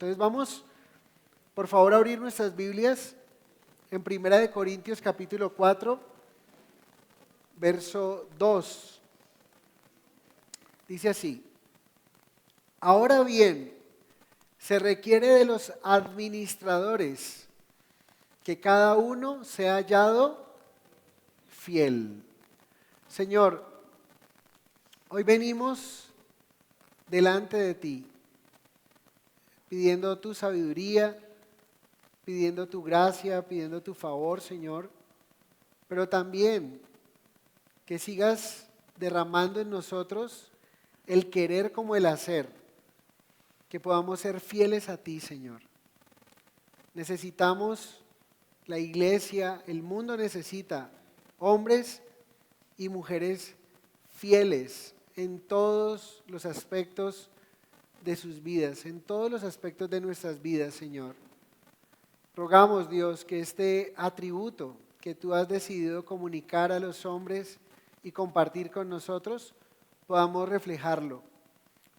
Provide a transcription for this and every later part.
Entonces vamos, por favor, a abrir nuestras Biblias en 1 Corintios capítulo 4, verso 2. Dice así: ahora bien, se requiere de los administradores que cada uno sea hallado fiel. Señor, hoy venimos delante de ti, pidiendo tu sabiduría, pidiendo tu gracia, pidiendo tu favor, Señor, pero también que sigas derramando en nosotros el querer como el hacer, que podamos ser fieles a ti, Señor. Necesitamos, la iglesia, el mundo necesita hombres y mujeres fieles en todos los aspectos de sus vidas, en todos los aspectos de nuestras vidas, Señor. Rogamos, Dios, que este atributo que tú has decidido comunicar a los hombres y compartir con nosotros, podamos reflejarlo,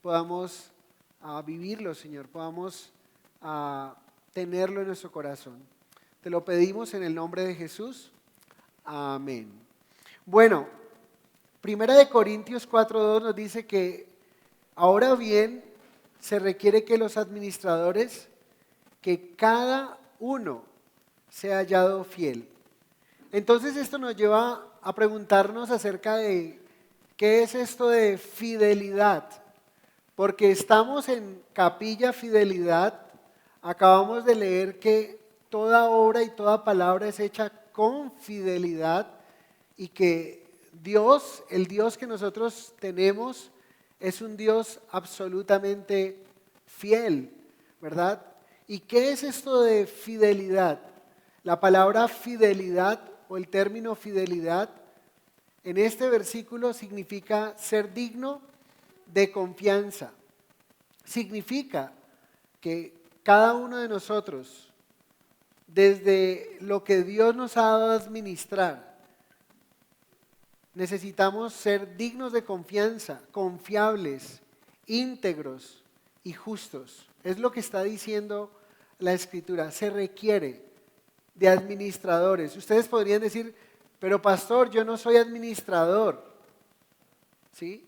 podamos vivirlo, Señor, podamos tenerlo en nuestro corazón. Te lo pedimos en el nombre de Jesús. Amén. Bueno, 1 Corintios 4:2 nos dice que ahora bien se requiere que los administradores, que cada uno sea hallado fiel. Entonces esto nos lleva a preguntarnos acerca de qué es esto de fidelidad, porque estamos en Capilla Fidelidad, acabamos de leer que toda obra y toda palabra es hecha con fidelidad y que Dios, el Dios que nosotros tenemos, es un Dios absolutamente fiel, ¿verdad? ¿Y qué es esto de fidelidad? La palabra fidelidad o el término fidelidad en este versículo significa ser digno de confianza. Significa que cada uno de nosotros, desde lo que Dios nos ha dado a administrar, necesitamos ser dignos de confianza, confiables, íntegros y justos. Es lo que está diciendo la Escritura. Se requiere de administradores. Ustedes podrían decir, pero pastor, yo no soy administrador. ¿Sí?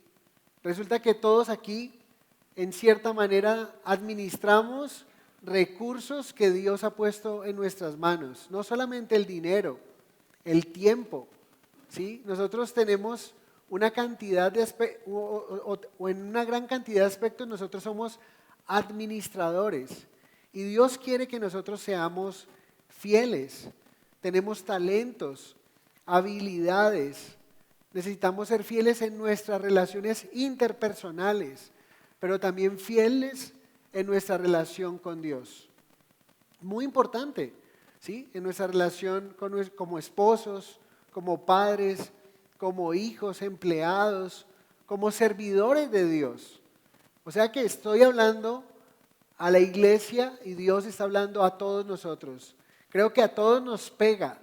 Resulta que todos aquí, en cierta manera, administramos recursos que Dios ha puesto en nuestras manos. No solamente el dinero, el tiempo. ¿Sí? Nosotros tenemos una cantidad de o en una gran cantidad de aspectos nosotros somos administradores y Dios quiere que nosotros seamos fieles. Tenemos talentos, habilidades, necesitamos ser fieles en nuestras relaciones interpersonales, pero también fieles en nuestra relación con Dios. Muy importante, ¿sí? En nuestra relación como esposos, como padres, como hijos, empleados, como servidores de Dios. O sea que estoy hablando a la iglesia y Dios está hablando a todos nosotros. Creo que a todos nos pega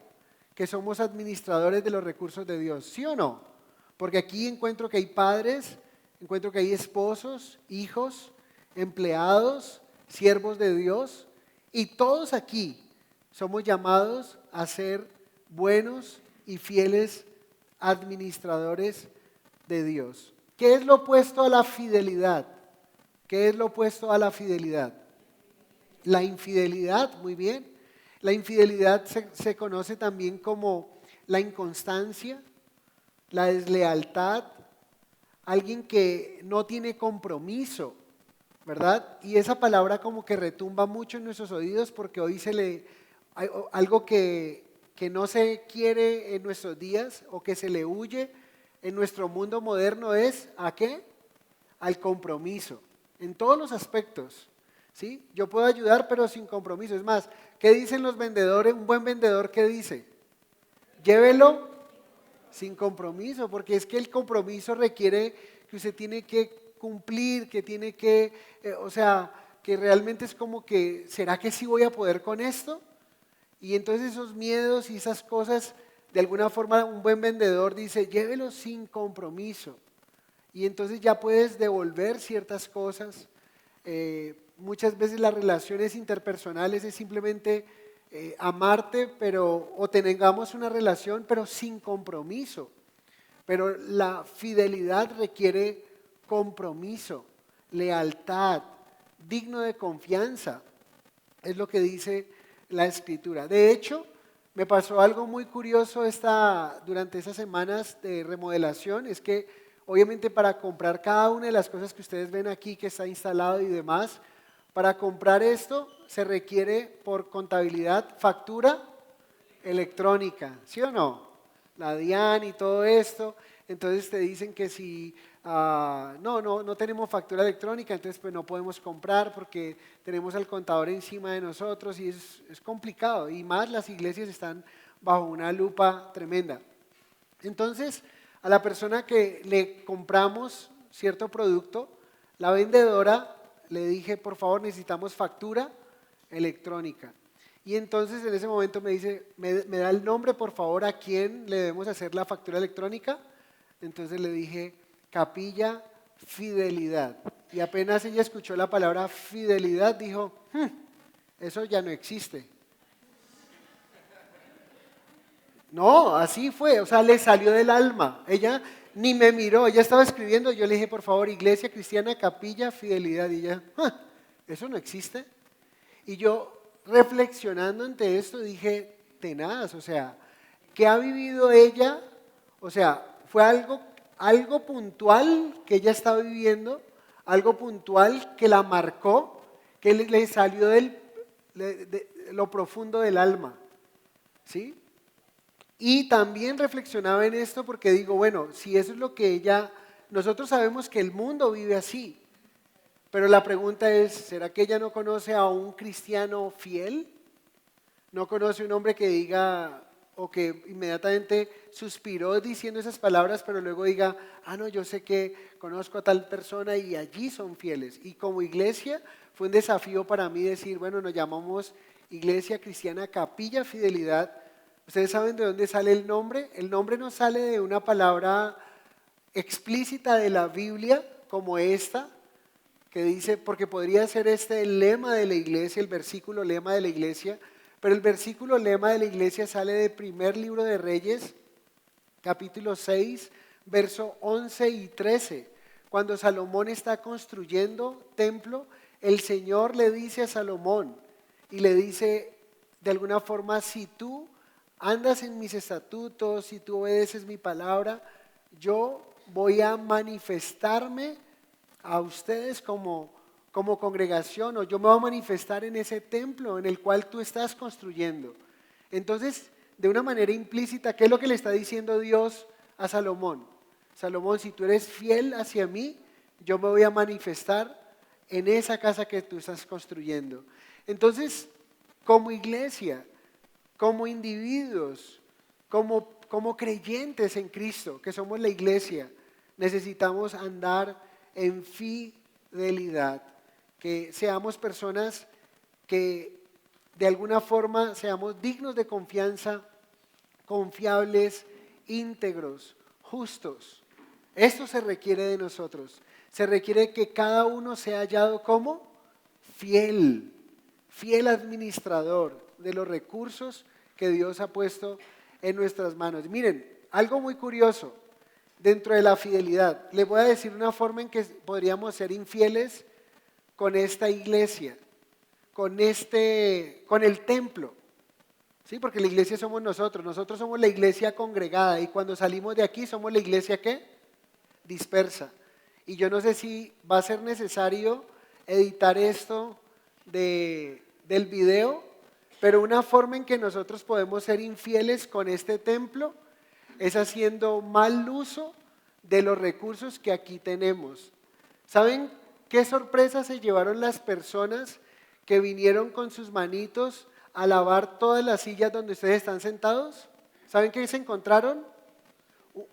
que somos administradores de los recursos de Dios, ¿sí o no? Porque aquí encuentro que hay padres, encuentro que hay esposos, hijos, empleados, siervos de Dios, y todos aquí somos llamados a ser buenos y fieles administradores de Dios. ¿Qué es lo opuesto a la fidelidad? ¿Qué es lo opuesto a la fidelidad? La infidelidad, muy bien. La infidelidad se conoce también como la inconstancia, la deslealtad, alguien que no tiene compromiso, ¿verdad? Y esa palabra como que retumba mucho en nuestros oídos porque hoy algo que no se quiere en nuestros días o que se le huye en nuestro mundo moderno es ¿a qué? Al compromiso, en todos los aspectos, ¿sí? Yo puedo ayudar pero sin compromiso. Es más, ¿qué dicen los vendedores? Un buen vendedor, ¿qué dice? Llévelo sin compromiso, porque es que el compromiso requiere que usted tiene que cumplir, que tiene que, que realmente es como que, ¿será que sí voy a poder con esto? Y entonces esos miedos y esas cosas, de alguna forma un buen vendedor dice, llévelo sin compromiso. Y entonces ya puedes devolver ciertas cosas, muchas veces las relaciones interpersonales es simplemente amarte, pero, o tengamos una relación, pero sin compromiso. Pero la fidelidad requiere compromiso, lealtad, digno de confianza. Es lo que dice la Escritura. De hecho, me pasó algo muy curioso durante esas semanas de remodelación. Es que obviamente para comprar cada una de las cosas que ustedes ven aquí que está instalado y demás, para comprar esto se requiere por contabilidad factura electrónica, ¿sí o no? La DIAN y todo esto. Entonces te dicen que si no tenemos factura electrónica, entonces pues no podemos comprar porque tenemos al contador encima de nosotros y es complicado. Y más las iglesias están bajo una lupa tremenda. Entonces, a la persona que le compramos cierto producto, la vendedora le dije, por favor, necesitamos factura electrónica. Y entonces en ese momento me dice, ¿me da el nombre, por favor, a quién le debemos hacer la factura electrónica? Entonces le dije, Capilla Fidelidad. Y apenas ella escuchó la palabra fidelidad, dijo, eso ya no existe. No, así fue, o sea, le salió del alma. Ella ni me miró, ella estaba escribiendo, yo le dije, por favor, Iglesia Cristiana Capilla Fidelidad. Y ella, eso no existe. Y yo, reflexionando ante esto, dije, tenaz, o sea, ¿qué ha vivido ella? O sea, fue algo puntual que ella estaba viviendo, algo puntual que la marcó, que le salió de lo profundo del alma, ¿sí? Y también reflexionaba en esto porque digo, bueno, si eso es lo que nosotros sabemos que el mundo vive así, pero la pregunta es, ¿será que ella no conoce a un cristiano fiel? ¿No conoce un hombre que diga, o que inmediatamente suspiró diciendo esas palabras, pero luego diga, no, yo sé que conozco a tal persona y allí son fieles? Y como iglesia fue un desafío para mí decir, bueno, nos llamamos Iglesia Cristiana Capilla Fidelidad. ¿Ustedes saben de dónde sale el nombre? El nombre no sale de una palabra explícita de la Biblia como esta, que dice, porque podría ser este el lema de la iglesia, el versículo lema de la iglesia, pero el versículo lema de la iglesia sale del primer libro de Reyes, capítulo 6, verso 11 y 13. Cuando Salomón está construyendo templo, el Señor le dice a Salomón, y le dice de alguna forma, si tú andas en mis estatutos, si tú obedeces mi palabra, yo voy a manifestarme a ustedes como congregación, o yo me voy a manifestar en ese templo en el cual tú estás construyendo. Entonces, de una manera implícita, ¿qué es lo que le está diciendo Dios a Salomón? Salomón, si tú eres fiel hacia mí, yo me voy a manifestar en esa casa que tú estás construyendo. Entonces, como iglesia, como individuos, como creyentes en Cristo, que somos la iglesia, necesitamos andar en fidelidad, que seamos personas que de alguna forma seamos dignos de confianza, confiables, íntegros, justos. Esto se requiere de nosotros. Se requiere que cada uno sea hallado como fiel, fiel administrador de los recursos que Dios ha puesto en nuestras manos. Miren, algo muy curioso dentro de la fidelidad. Les voy a decir una forma en que podríamos ser infieles con esta iglesia, con el templo. ¿Sí? Porque la iglesia somos nosotros somos la iglesia congregada y cuando salimos de aquí somos la iglesia ¿qué? Dispersa. Y yo no sé si va a ser necesario editar esto del video, pero una forma en que nosotros podemos ser infieles con este templo es haciendo mal uso de los recursos que aquí tenemos. ¿Saben qué sorpresa se llevaron las personas que vinieron con sus manitos a lavar todas las sillas donde ustedes están sentados? ¿Saben qué se encontraron?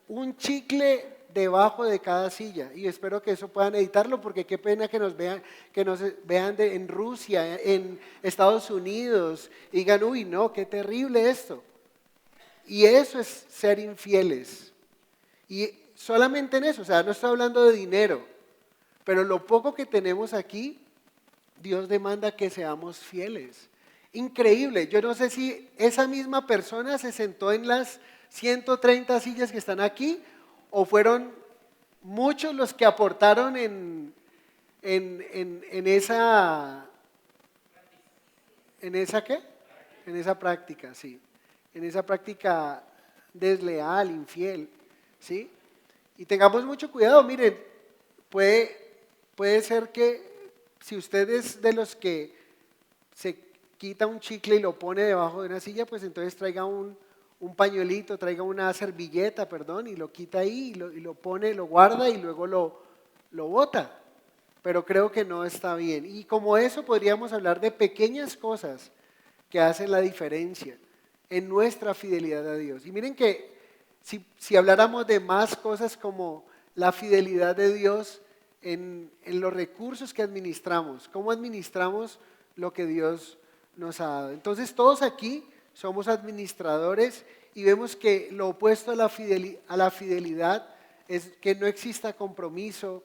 Un chicle debajo de cada silla, y espero que eso puedan editarlo porque qué pena que nos vean en Rusia, en Estados Unidos y digan, uy no, qué terrible esto. Y eso es ser infieles. Y solamente en eso, o sea, no estoy hablando de dinero, pero lo poco que tenemos aquí Dios demanda que seamos fieles. Increíble, yo no sé si esa misma persona se sentó en las 130 sillas que están aquí o fueron muchos los que aportaron en esa, ¿qué? En esa práctica, sí. En esa práctica desleal, infiel, ¿sí? Y tengamos mucho cuidado, miren, puede ser que si usted es de los que se quita un chicle y lo pone debajo de una silla, pues entonces traiga un pañuelito, traiga una servilleta, perdón, y lo quita ahí y lo pone, lo guarda y luego lo bota. Pero creo que no está bien. Y como eso podríamos hablar de pequeñas cosas que hacen la diferencia en nuestra fidelidad a Dios. Y miren que si habláramos de más cosas como la fidelidad de Dios en los recursos que administramos, cómo administramos lo que Dios nos ha dado. Entonces todos aquí somos administradores y vemos que lo opuesto a la fidelidad es que no exista compromiso,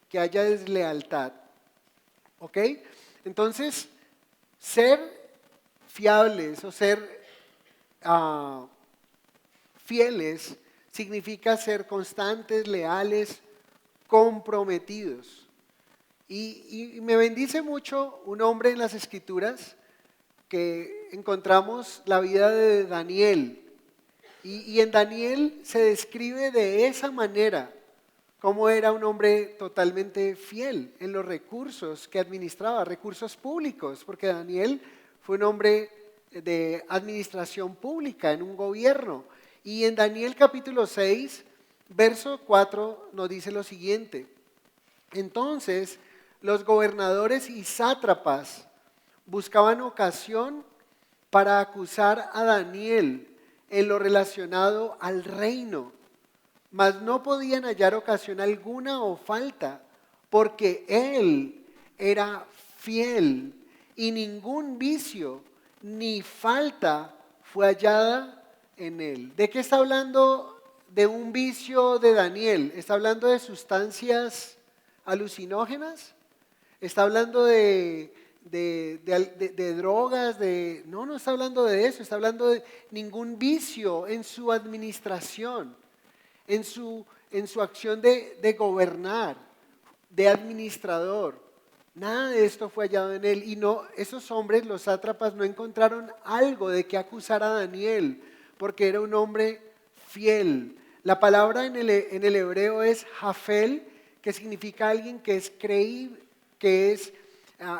que haya deslealtad. ¿Ok? Entonces, ser fiables o ser fieles significa ser constantes, leales, comprometidos. Y me bendice mucho un hombre en las Escrituras que encontramos la vida de Daniel. Y en Daniel se describe de esa manera cómo era un hombre totalmente fiel en los recursos que administraba, recursos públicos, porque Daniel fue un hombre de administración pública en un gobierno. Y en Daniel capítulo 6, verso 4 nos dice lo siguiente: entonces los gobernadores y sátrapas buscaban ocasión para acusar a Daniel en lo relacionado al reino, mas no podían hallar ocasión alguna o falta, porque él era fiel y ningún vicio ni falta fue hallada en él. ¿De qué está hablando de un vicio de Daniel? ¿Está hablando de sustancias alucinógenas? ¿Está hablando de drogas? No está hablando de eso, está hablando de ningún vicio en su administración, en su acción de gobernar, de administrador. Nada de esto fue hallado en él. Y no, esos hombres, los sátrapas, no encontraron algo de qué acusar a Daniel, porque era un hombre fiel. La palabra en el hebreo es jafel, que significa alguien que es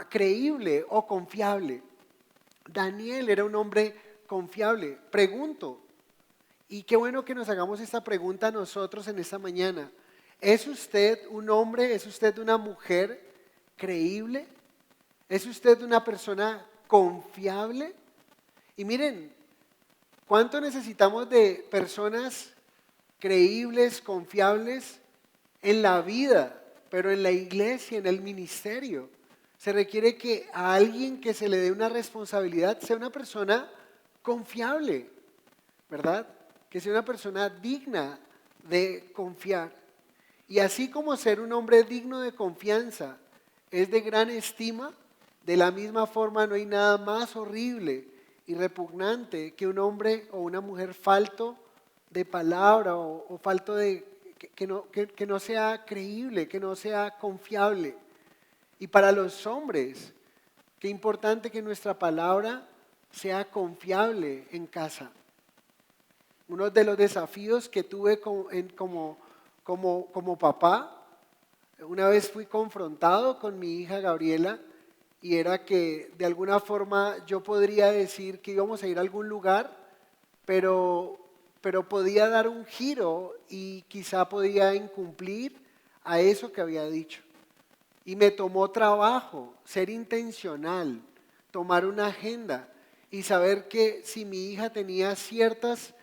creíble o confiable. Daniel era un hombre confiable. Pregunto, y qué bueno que nos hagamos esta pregunta nosotros en esta mañana: ¿es usted un hombre, es usted una mujer creíble? ¿Es usted una persona confiable? Y miren, ¿cuánto necesitamos de personas creíbles, confiables en la vida, pero en la iglesia, en el ministerio? Se requiere que a alguien que se le dé una responsabilidad sea una persona confiable, ¿verdad? Que sea una persona digna de confiar. Y así como ser un hombre digno de confianza es de gran estima, de la misma forma no hay nada más horrible y repugnante que un hombre o una mujer falto de palabra o falto de que no sea creíble, que no sea confiable. Y para los hombres, qué importante que nuestra palabra sea confiable en casa. Uno de los desafíos que tuve como papá, una vez fui confrontado con mi hija Gabriela, y era que de alguna forma yo podría decir que íbamos a ir a algún lugar, pero podía dar un giro y quizá podía incumplir a eso que había dicho. Y me tomó trabajo ser intencional, tomar una agenda y saber que si mi hija tenía ciertos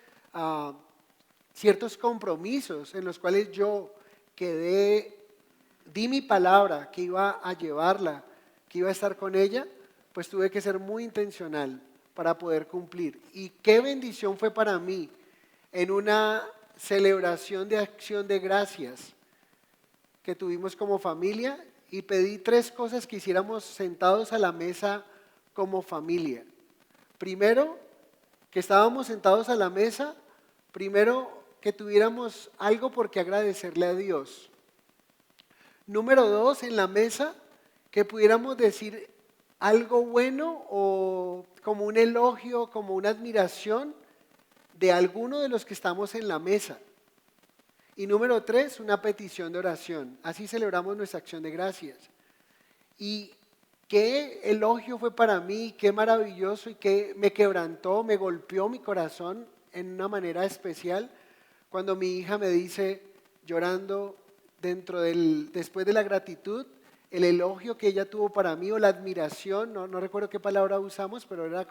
compromisos en los cuales yo di mi palabra que iba a llevarla, que iba a estar con ella, pues tuve que ser muy intencional para poder cumplir. Y qué bendición fue para mí en una celebración de acción de gracias que tuvimos como familia, y pedí 3 cosas que hiciéramos sentados a la mesa como familia. Primero, que estábamos sentados a la mesa, primero que tuviéramos algo por qué agradecerle a Dios. Número 2, en la mesa, que pudiéramos decir algo bueno o como un elogio, como una admiración de alguno de los que estamos en la mesa. Y número 3, una petición de oración. Así celebramos nuestra acción de gracias. Y qué elogio fue para mí, qué maravilloso y qué me quebrantó, me golpeó mi corazón en una manera especial cuando mi hija me dice, llorando después de la gratitud, el elogio que ella tuvo para mí o la admiración, no recuerdo qué palabra usamos, pero era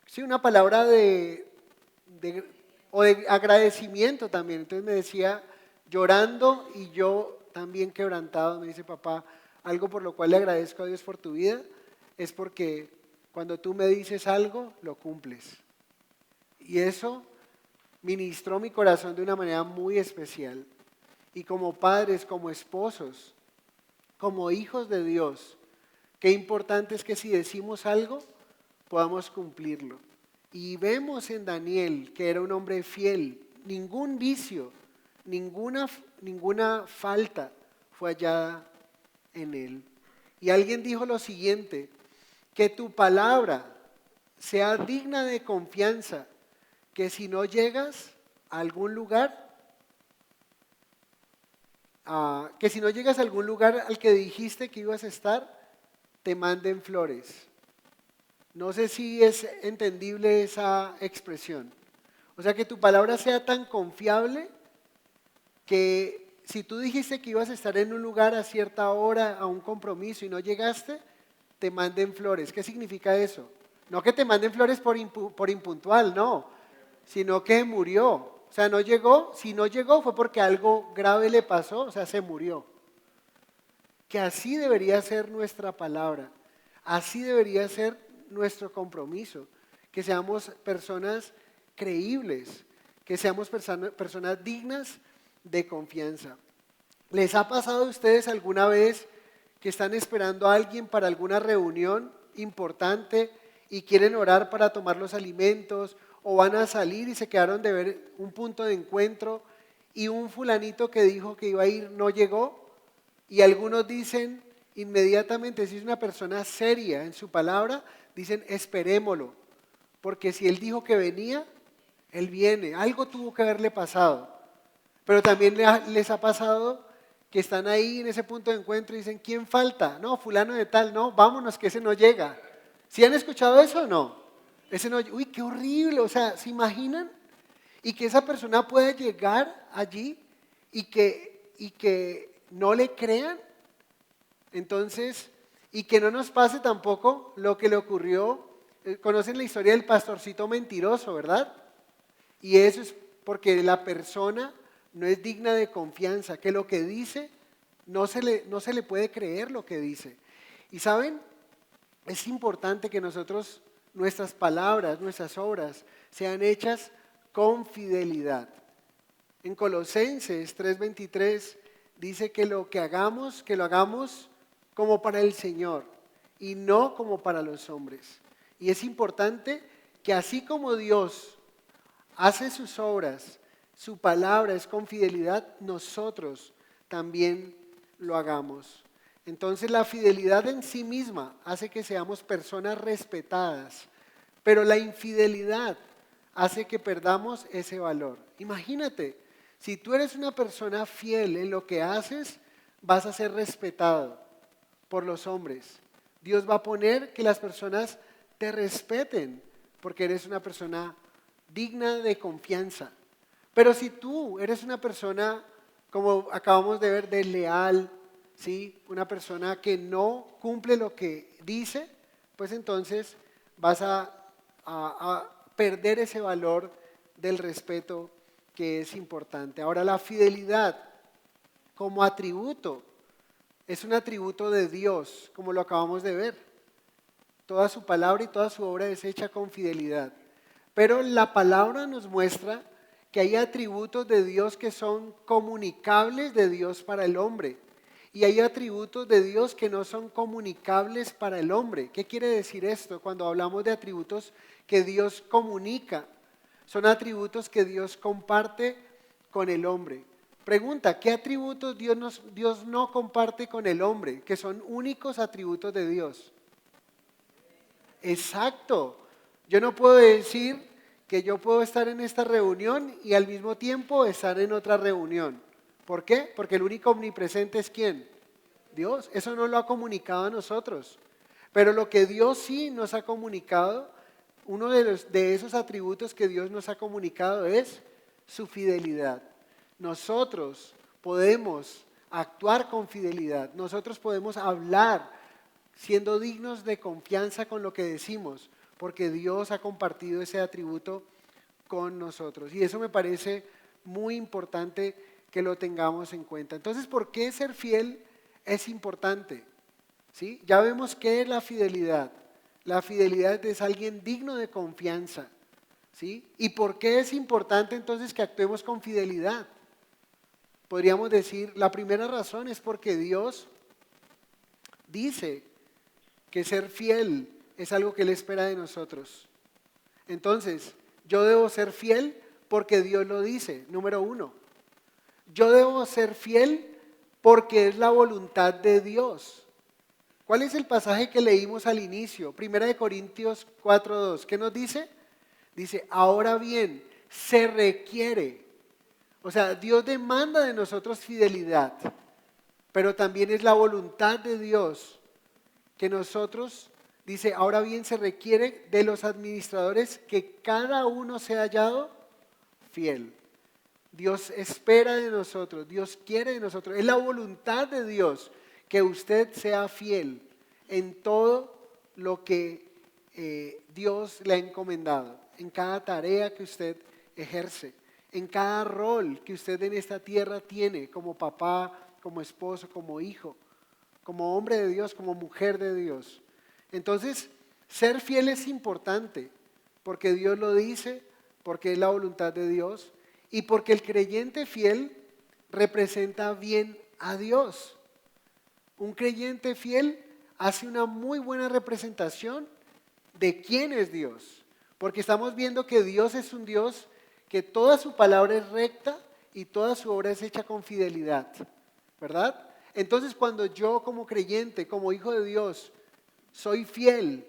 sí, una palabra o de agradecimiento también. Entonces me decía, llorando y yo también quebrantado, me dice, papá, algo por lo cual le agradezco a Dios por tu vida es porque cuando tú me dices algo, lo cumples. Y eso ministró mi corazón de una manera muy especial. Y como padres, como esposos, como hijos de Dios, qué importante es que si decimos algo, podamos cumplirlo. Y vemos en Daniel que era un hombre fiel, ningún vicio, ninguna falta fue hallada en él. Y alguien dijo lo siguiente, que tu palabra sea digna de confianza, que si no llegas a algún lugar, al que dijiste que ibas a estar, te manden flores. No sé si es entendible esa expresión. O sea, que tu palabra sea tan confiable que si tú dijiste que ibas a estar en un lugar a cierta hora, a un compromiso y no llegaste, te manden flores. ¿Qué significa eso? No que te manden flores por impuntual, no, sino que murió. O sea, no llegó, si no llegó fue porque algo grave le pasó, o sea, se murió. Que así debería ser nuestra palabra, así debería ser nuestro compromiso, que seamos personas creíbles, que seamos personas dignas de confianza. ¿Les ha pasado a ustedes alguna vez que están esperando a alguien para alguna reunión importante y quieren orar para tomar los alimentos o van a salir y se quedaron de ver un punto de encuentro y un fulanito que dijo que iba a ir no llegó? Y algunos dicen inmediatamente, si es una persona seria en su palabra, dicen esperémoslo, porque si él dijo que venía, él viene, algo tuvo que haberle pasado. Pero también les ha pasado que están ahí en ese punto de encuentro y dicen, ¿quién falta? No, fulano de tal, no, vámonos que ese no llega. ¿Sí han escuchado eso o no? Ese no, uy, qué horrible, o sea, ¿se imaginan? Y que esa persona pueda llegar allí y que no le crean. Entonces, y que no nos pase tampoco lo que le ocurrió, conocen la historia del pastorcito mentiroso, ¿verdad? Y eso es porque la persona no es digna de confianza, que lo que dice no se le puede creer lo que dice. Y saben, es importante que nosotros, nuestras palabras, nuestras obras, sean hechas con fidelidad. En Colosenses 3:23 dice que lo hagamos como para el Señor y no como para los hombres. Y es importante que así como Dios hace sus obras, su palabra es con fidelidad, nosotros también lo hagamos. Entonces la fidelidad en sí misma hace que seamos personas respetadas, pero la infidelidad hace que perdamos ese valor. Imagínate, si tú eres una persona fiel en lo que haces, vas a ser respetado por los hombres. Dios va a poner que las personas te respeten porque eres una persona digna de confianza. Pero si tú eres una persona, como acabamos de ver, desleal, ¿sí? Una persona que no cumple lo que dice, pues entonces vas a perder ese valor del respeto que es importante. Ahora, la fidelidad como atributo es un atributo de Dios, como lo acabamos de ver. Toda su palabra y toda su obra es hecha con fidelidad. Pero la palabra nos muestra que hay atributos de Dios que son comunicables de Dios para el hombre. Y hay atributos de Dios que no son comunicables para el hombre. ¿Qué quiere decir esto cuando hablamos de atributos que Dios comunica? Son atributos que Dios comparte con el hombre. Pregunta, ¿qué atributos Dios no comparte con el hombre? Que son únicos atributos de Dios. Exacto. Yo no puedo decir que yo puedo estar en esta reunión y al mismo tiempo estar en otra reunión. ¿Por qué? Porque el único omnipresente es ¿quién? Dios. Eso no lo ha comunicado a nosotros. Pero lo que Dios sí nos ha comunicado, uno de esos atributos que Dios nos ha comunicado es su fidelidad. Nosotros podemos actuar con fidelidad. Nosotros podemos hablar siendo dignos de confianza con lo que decimos, porque Dios ha compartido ese atributo con nosotros. Y eso me parece muy importante que lo tengamos en cuenta. Entonces, ¿por qué ser fiel es importante? ¿Sí? Ya vemos qué es la fidelidad. La fidelidad es alguien digno de confianza. ¿Sí? ¿Y por qué es importante entonces que actuemos con fidelidad? Podríamos decir, la primera razón es porque Dios dice que ser fiel es algo que Él espera de nosotros. Entonces, yo debo ser fiel porque Dios lo dice, número uno. Yo debo ser fiel porque es la voluntad de Dios. ¿Cuál es el pasaje que leímos al inicio? 1 Corintios 4:2. ¿Qué nos dice? Dice, ahora bien, se requiere. O sea, Dios demanda de nosotros fidelidad, pero también es la voluntad de Dios que nosotros, dice, ahora bien se requiere de los administradores que cada uno sea hallado fiel. Dios espera de nosotros, Dios quiere de nosotros, es la voluntad de Dios que usted sea fiel en todo lo que Dios le ha encomendado, en cada tarea que usted ejerce, en cada rol que usted en esta tierra tiene como papá, como esposo, como hijo, como hombre de Dios, como mujer de Dios. Entonces, ser fiel es importante porque Dios lo dice, porque es la voluntad de Dios y porque el creyente fiel representa bien a Dios. Un creyente fiel hace una muy buena representación de quién es Dios, porque estamos viendo que Dios es un Dios que toda su palabra es recta y toda su obra es hecha con fidelidad, ¿verdad? Entonces cuando yo como creyente, como hijo de Dios, soy fiel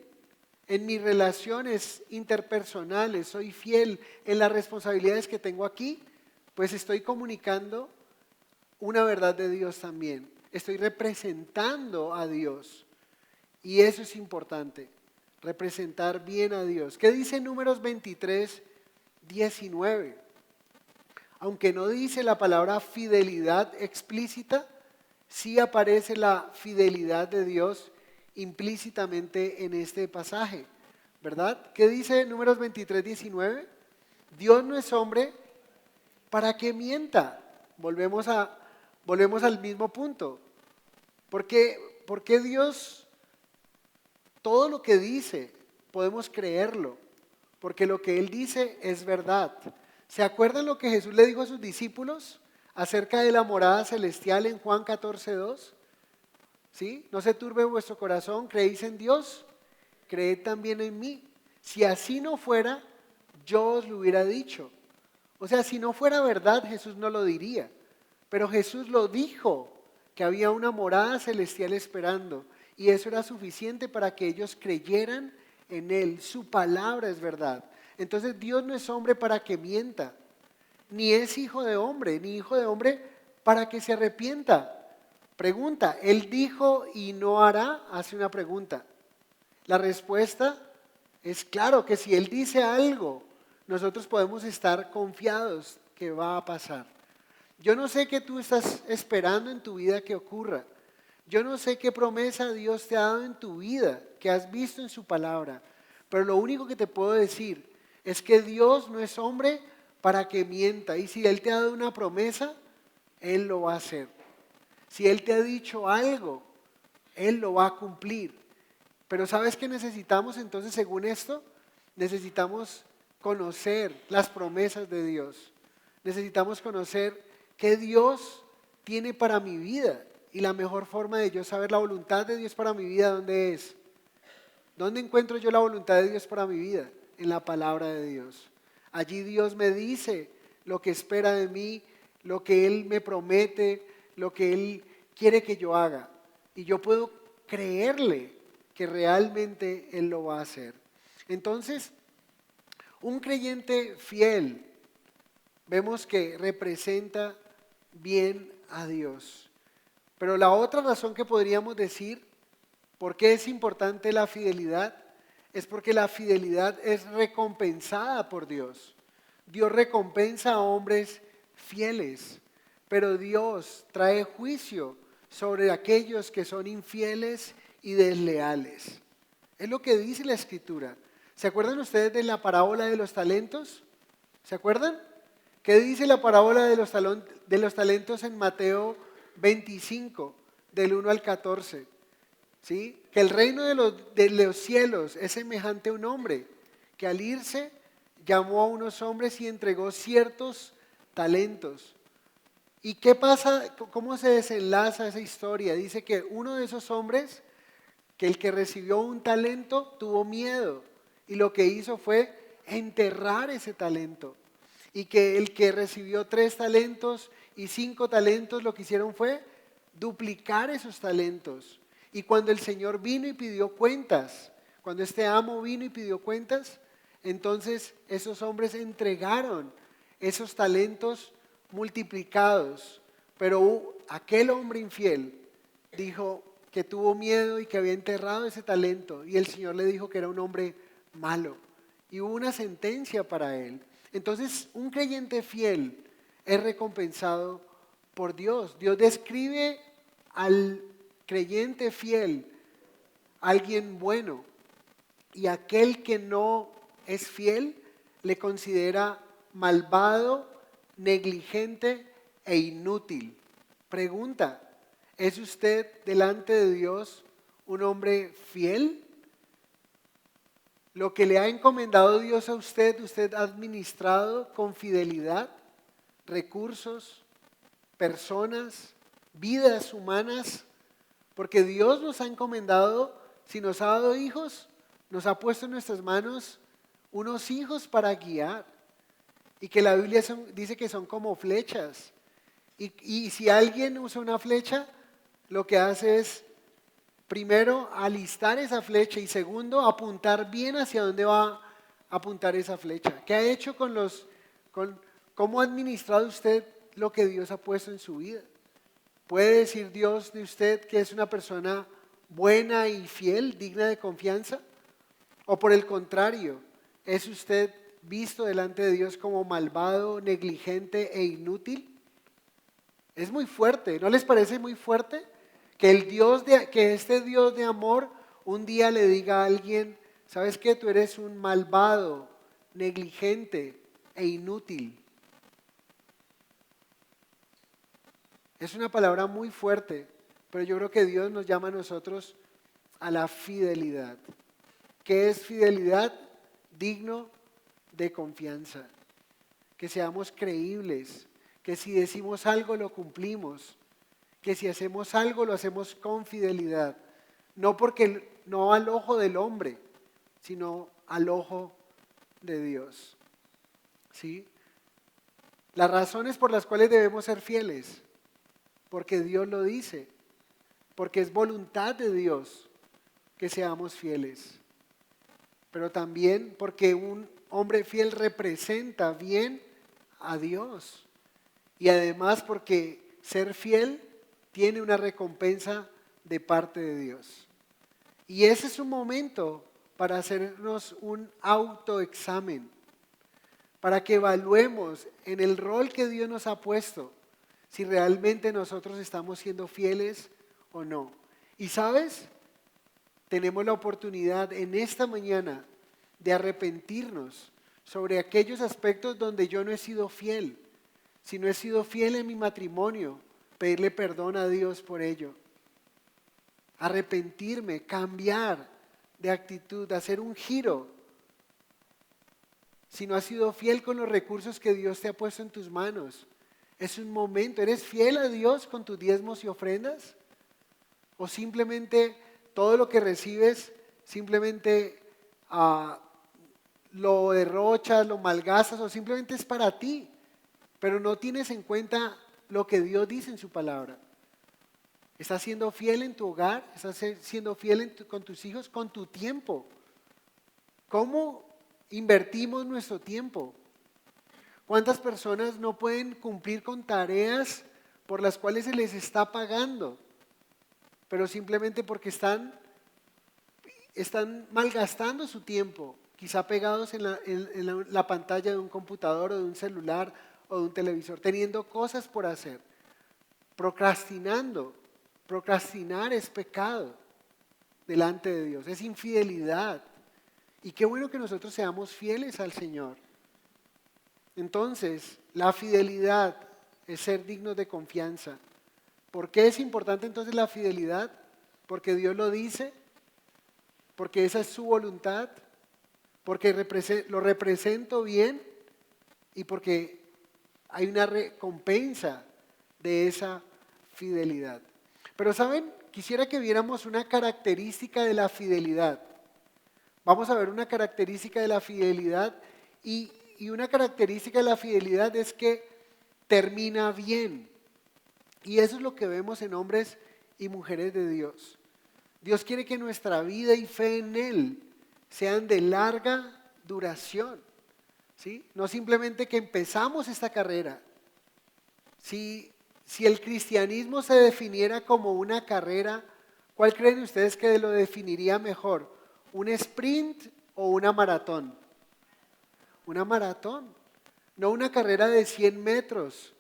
en mis relaciones interpersonales, soy fiel en las responsabilidades que tengo aquí, pues estoy comunicando una verdad de Dios también. Estoy representando a Dios. Y eso es importante, representar bien a Dios. ¿Qué dice Números 23:19? Aunque no dice la palabra fidelidad explícita, sí aparece la fidelidad de Dios implícitamente en este pasaje, ¿verdad? ¿Qué dice Números 23:19? Dios no es hombre para que mienta. Volvemos al mismo punto. ¿Por qué Dios, todo lo que dice, podemos creerlo? Porque lo que Él dice es verdad. ¿Se acuerdan lo que Jesús le dijo a sus discípulos acerca de la morada celestial en Juan 14:2? ¿Sí? No se turbe vuestro corazón, creéis en Dios, creed también en mí. Si así no fuera, yo os lo hubiera dicho. O sea, si no fuera verdad, Jesús no lo diría. Pero Jesús lo dijo, que había una morada celestial esperando. Y eso era suficiente para que ellos creyeran en Él. Su palabra es verdad. Entonces Dios no es hombre para que mienta, ni es hijo de hombre, ni hijo de hombre para que se arrepienta. Pregunta, ¿Él dijo y no hará? Hace una pregunta. La respuesta es claro que si Él dice algo, nosotros podemos estar confiados que va a pasar. Yo no sé qué tú estás esperando en tu vida que ocurra. Yo no sé qué promesa Dios te ha dado en tu vida, que has visto en su palabra. Pero lo único que te puedo decir es que Dios no es hombre para que mienta. Y si Él te ha dado una promesa, Él lo va a hacer. Si Él te ha dicho algo, Él lo va a cumplir. Pero ¿sabes qué necesitamos entonces según esto? Necesitamos conocer las promesas de Dios. Necesitamos conocer qué Dios tiene para mi vida. Y la mejor forma de yo saber la voluntad de Dios para mi vida, ¿dónde es? ¿Dónde encuentro yo la voluntad de Dios para mi vida? En la palabra de Dios. Allí Dios me dice lo que espera de mí, lo que Él me promete, lo que Él quiere que yo haga. Y yo puedo creerle que realmente Él lo va a hacer. Entonces, un creyente fiel, vemos que representa bien a Dios. Pero la otra razón que podríamos decir por qué es importante la fidelidad es porque la fidelidad es recompensada por Dios. Dios recompensa a hombres fieles, pero Dios trae juicio sobre aquellos que son infieles y desleales. Es lo que dice la Escritura. ¿Se acuerdan ustedes de la parábola de los talentos? ¿Se acuerdan? ¿Qué dice la parábola de los talentos en Mateo 25, del 1 al 14? ¿Sí? Que el reino de los cielos es semejante a un hombre que al irse llamó a unos hombres y entregó ciertos talentos. ¿Y qué pasa? ¿Cómo se desenlaza esa historia? Dice que uno de esos hombres, que el que recibió un talento, tuvo miedo y lo que hizo fue enterrar ese talento. Y que el que recibió 3 talentos y 5 talentos, lo que hicieron fue duplicar esos talentos. Y cuando el Señor vino y pidió cuentas, cuando este amo vino y pidió cuentas, entonces esos hombres entregaron esos talentos multiplicados. Pero aquel hombre infiel dijo que tuvo miedo y que había enterrado ese talento. Y el Señor le dijo que era un hombre malo. Y hubo una sentencia para él. Entonces, un creyente fiel es recompensado por Dios. Dios describe al creyente fiel, alguien bueno, y aquel que no es fiel le considera malvado, negligente e inútil. Pregunta, ¿es usted delante de Dios un hombre fiel? Lo que le ha encomendado Dios a usted, usted ha administrado con fidelidad recursos, personas, vidas humanas, porque Dios nos ha encomendado, si nos ha dado hijos, nos ha puesto en nuestras manos unos hijos para guiar. Y que la Biblia dice que son como flechas. Y si alguien usa una flecha, lo que hace es, primero, alistar esa flecha y segundo, apuntar bien hacia dónde va a apuntar esa flecha. ¿Qué ha hecho cómo ha administrado usted lo que Dios ha puesto en su vida? ¿Puede decir Dios de usted que es una persona buena y fiel, digna de confianza? ¿O por el contrario, es usted visto delante de Dios como malvado, negligente e inútil? Es muy fuerte, ¿no les parece muy fuerte? Que este Dios de amor un día le diga a alguien, ¿sabes qué? Tú eres un malvado, negligente e inútil. Es una palabra muy fuerte, pero yo creo que Dios nos llama a nosotros a la fidelidad. ¿Qué es fidelidad? Digno de confianza. Que seamos creíbles, que si decimos algo lo cumplimos, que si hacemos algo lo hacemos con fidelidad. No al ojo del hombre, sino al ojo de Dios. ¿Sí? Las razones por las cuales debemos ser fieles, porque Dios lo dice, porque es voluntad de Dios que seamos fieles, pero también porque un hombre fiel representa bien a Dios y además porque ser fiel tiene una recompensa de parte de Dios. Y ese es un momento para hacernos un autoexamen, para que evaluemos en el rol que Dios nos ha puesto, si realmente nosotros estamos siendo fieles o no. Y sabes, tenemos la oportunidad en esta mañana de arrepentirnos sobre aquellos aspectos donde yo no he sido fiel. Si no he sido fiel en mi matrimonio, pedirle perdón a Dios por ello. Arrepentirme, cambiar de actitud, hacer un giro si no has sido fiel con los recursos que Dios te ha puesto en tus manos. Es un momento, ¿eres fiel a Dios con tus diezmos y ofrendas? ¿O simplemente todo lo que recibes, simplemente lo derrochas, lo malgastas o simplemente es para ti, pero no tienes en cuenta lo que Dios dice en su palabra? ¿Estás siendo fiel en tu hogar? ¿Estás siendo fiel con tus hijos? Con tu tiempo. ¿Cómo invertimos nuestro tiempo? ¿Cuántas personas no pueden cumplir con tareas por las cuales se les está pagando, pero simplemente porque están malgastando su tiempo, quizá pegados en la pantalla de un computador o de un celular o de un televisor, teniendo cosas por hacer, procrastinando? Procrastinar es pecado delante de Dios, es infidelidad. Y qué bueno que nosotros seamos fieles al Señor. Entonces, la fidelidad es ser dignos de confianza. ¿Por qué es importante entonces la fidelidad? Porque Dios lo dice, porque esa es su voluntad, porque lo represento bien y porque hay una recompensa de esa fidelidad. Pero ¿saben? Quisiera que viéramos una característica de la fidelidad. Vamos a ver una característica de la fidelidad y una característica de la fidelidad es que termina bien. Y eso es lo que vemos en hombres y mujeres de Dios. Dios quiere que nuestra vida y fe en Él sean de larga duración, ¿sí? No simplemente que empezamos esta carrera. Si el cristianismo se definiera como una carrera, ¿cuál creen ustedes que lo definiría mejor? ¿Un sprint o una maratón? Una maratón, no una carrera de 100 metros,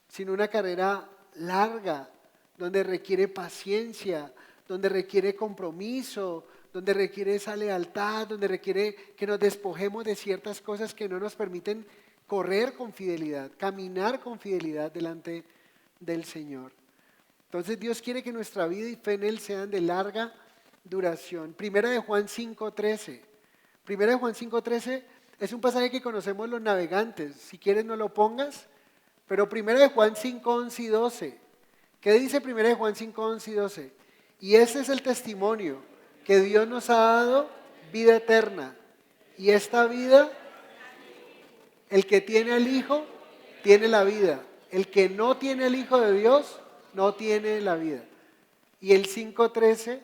sino una carrera larga, donde requiere paciencia, donde requiere compromiso, donde requiere esa lealtad, donde requiere que nos despojemos de ciertas cosas que no nos permiten correr con fidelidad, caminar con fidelidad delante del Señor. Entonces Dios quiere que nuestra vida y fe en Él sean de larga duración. Primera de Juan 5:13. Primera de Juan 5:13 es un pasaje que conocemos los navegantes. Si quieres no lo pongas, pero Primera de Juan 5:11 y 12. ¿Qué dice Primera de Juan 5:11 y 12? Y ese es el testimonio, que Dios nos ha dado vida eterna. Y esta vida, el que tiene al Hijo, tiene la vida. El que no tiene al Hijo de Dios, no tiene la vida. Y el 5:13,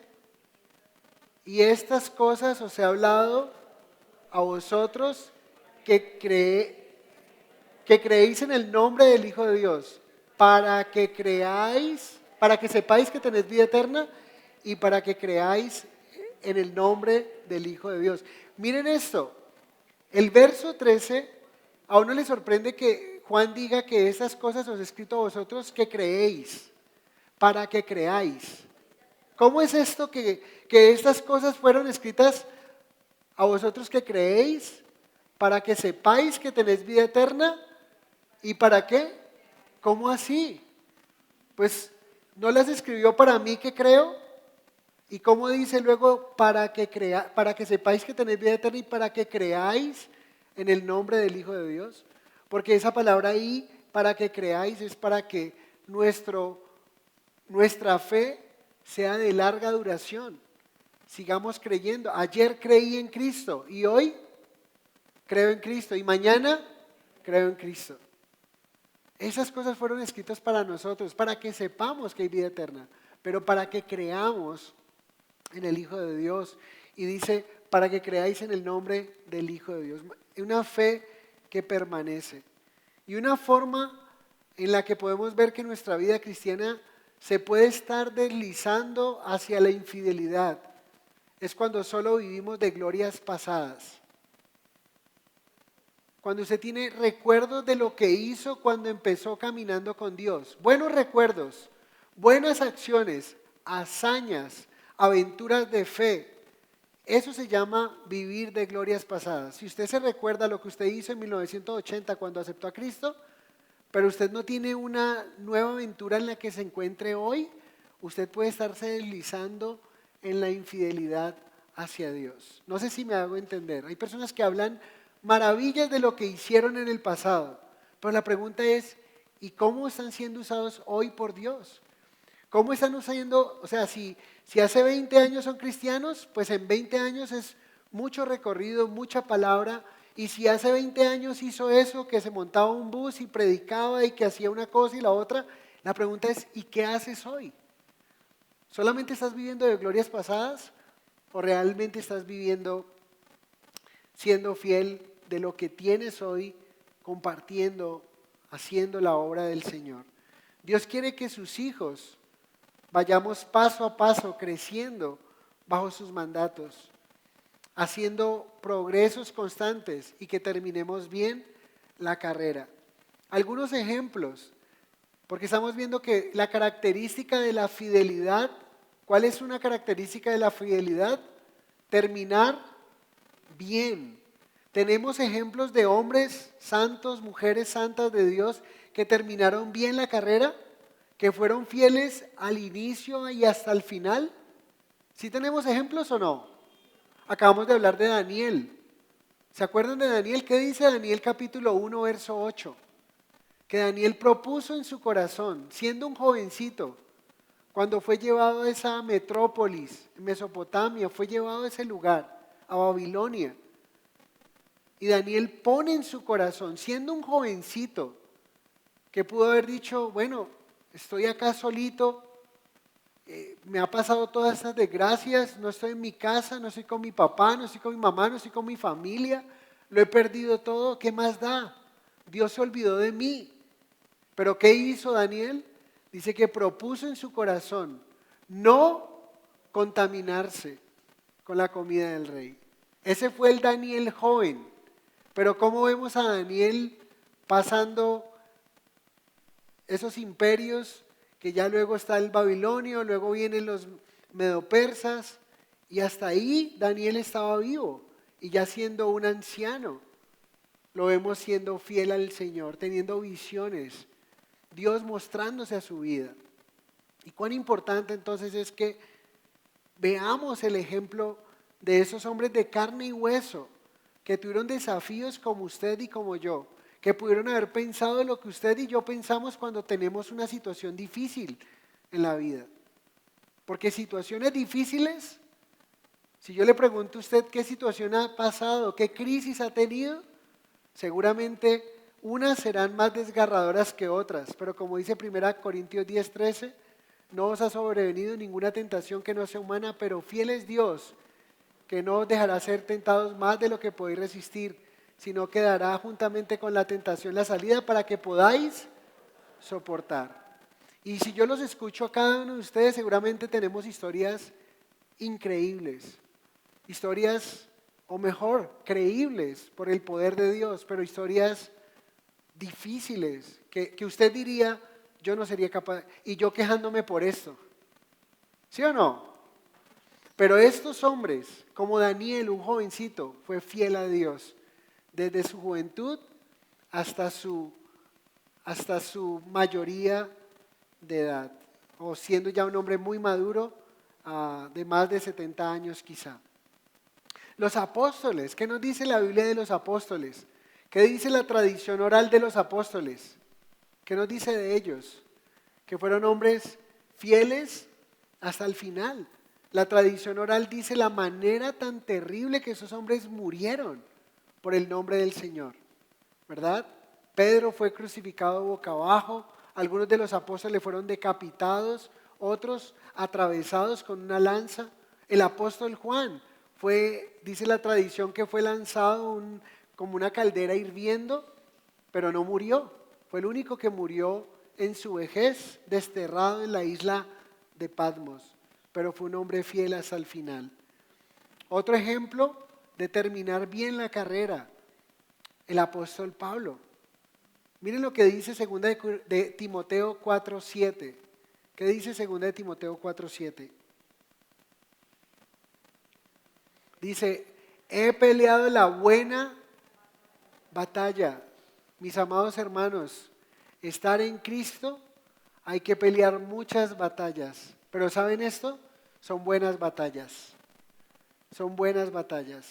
y estas cosas os he hablado a vosotros que creéis en el nombre del Hijo de Dios, para que creáis, para que sepáis que tenéis vida eterna y para que creáis en el nombre del Hijo de Dios. Miren esto, el verso 13, a uno le sorprende que Juan diga que estas cosas os he escrito a vosotros que creéis, para que creáis. ¿Cómo es esto que estas cosas fueron escritas a vosotros que creéis, para que sepáis que tenéis vida eterna? ¿Y para qué? ¿Cómo así? Pues no las escribió para mí que creo. ¿Y cómo dice luego para que sepáis que tenéis vida eterna y para que creáis en el nombre del Hijo de Dios? Porque esa palabra ahí, para que creáis, es para que nuestra fe sea de larga duración. Sigamos creyendo. Ayer creí en Cristo y hoy creo en Cristo y mañana creo en Cristo. Esas cosas fueron escritas para nosotros, para que sepamos que hay vida eterna, pero para que creamos en el Hijo de Dios. Y dice, para que creáis en el nombre del Hijo de Dios. Una fe que permanece. Y una forma en la que podemos ver que nuestra vida cristiana se puede estar deslizando hacia la infidelidad es cuando solo vivimos de glorias pasadas. Cuando usted tiene recuerdos de lo que hizo cuando empezó caminando con Dios. Buenos recuerdos, buenas acciones, hazañas, aventuras de fe. Eso se llama vivir de glorias pasadas. Si usted se recuerda lo que usted hizo en 1980 cuando aceptó a Cristo, pero usted no tiene una nueva aventura en la que se encuentre hoy, usted puede estarse deslizando en la infidelidad hacia Dios. No sé si me hago entender. Hay personas que hablan maravillas de lo que hicieron en el pasado. Pero la pregunta es, ¿y cómo están siendo usados hoy por Dios? ¿Cómo están usando? O sea, si hace 20 años son cristianos, pues en 20 años es mucho recorrido, mucha palabra. Y si hace 20 años hizo eso, que se montaba un bus y predicaba y que hacía una cosa y la otra, la pregunta es, ¿y qué haces hoy? ¿Solamente estás viviendo de glorias pasadas o realmente estás viviendo siendo fiel de lo que tienes hoy, compartiendo, haciendo la obra del Señor? Dios quiere que sus hijos vayamos paso a paso creciendo bajo sus mandatos, haciendo progresos constantes y que terminemos bien la carrera. Algunos ejemplos, porque estamos viendo que la característica de la fidelidad, ¿cuál es una característica de la fidelidad? Terminar bien. Tenemos ejemplos de hombres santos, mujeres santas de Dios que terminaron bien la carrera, que fueron fieles al inicio y hasta el final. ¿Sí tenemos ejemplos o no? Acabamos de hablar de Daniel. ¿Se acuerdan de Daniel? ¿Qué dice Daniel capítulo 1, verso 8? Que Daniel propuso en su corazón, siendo un jovencito, cuando fue llevado a esa metrópolis, Mesopotamia, fue llevado a ese lugar, a Babilonia. Y Daniel pone en su corazón, siendo un jovencito, que pudo haber dicho, bueno, estoy acá solito, me ha pasado todas estas desgracias, no estoy en mi casa, no estoy con mi papá, no estoy con mi mamá, no estoy con mi familia, lo he perdido todo, ¿qué más da? Dios se olvidó de mí. Pero ¿qué hizo Daniel? Dice que propuso en su corazón no contaminarse con la comida del rey. Ese fue el Daniel joven. Pero ¿cómo vemos a Daniel pasando esos imperios, que ya luego está el babilonio, luego vienen los medopersas, y hasta ahí Daniel estaba vivo y ya siendo un anciano? Lo vemos siendo fiel al Señor, teniendo visiones, Dios mostrándose a su vida. Y cuán importante entonces es que veamos el ejemplo de esos hombres de carne y hueso que tuvieron desafíos como usted y como yo, que pudieron haber pensado lo que usted y yo pensamos cuando tenemos una situación difícil en la vida. Porque situaciones difíciles, si yo le pregunto a usted qué situación ha pasado, qué crisis ha tenido, seguramente unas serán más desgarradoras que otras, pero como dice 1 Corintios 10:13, no os ha sobrevenido ninguna tentación que no sea humana, pero fiel es Dios, que no os dejará ser tentados más de lo que podéis resistir, sino que dará juntamente con la tentación la salida para que podáis soportar. Y si yo los escucho a cada uno de ustedes, seguramente tenemos historias increíbles, historias, o mejor, creíbles por el poder de Dios, pero historias difíciles, que usted diría, yo no sería capaz, y yo quejándome por esto. ¿Sí o no? Pero estos hombres, como Daniel, un jovencito, fue fiel a Dios desde su juventud hasta su mayoría de edad, o siendo ya un hombre muy maduro, de más de 70 años quizá. Los apóstoles, ¿qué nos dice la Biblia de los apóstoles? ¿Qué dice la tradición oral de los apóstoles? ¿Qué nos dice de ellos? Que fueron hombres fieles hasta el final. La tradición oral dice la manera tan terrible que esos hombres murieron por el nombre del Señor, ¿verdad? Pedro fue crucificado boca abajo, algunos de los apóstoles fueron decapitados, otros atravesados con una lanza. El apóstol Juan fue, dice la tradición, que fue lanzado como una caldera hirviendo, pero no murió. Fue el único que murió en su vejez, desterrado en la isla de Patmos, pero fue un hombre fiel hasta el final. Otro ejemplo de terminar bien la carrera, el apóstol Pablo. Miren lo que dice 2 de Timoteo 4:7. ¿Qué dice 2 de Timoteo 4:7? Dice, he peleado la buena batalla. Mis amados hermanos, estar en Cristo hay que pelear muchas batallas. Pero ¿saben esto? Son buenas batallas. Son buenas batallas.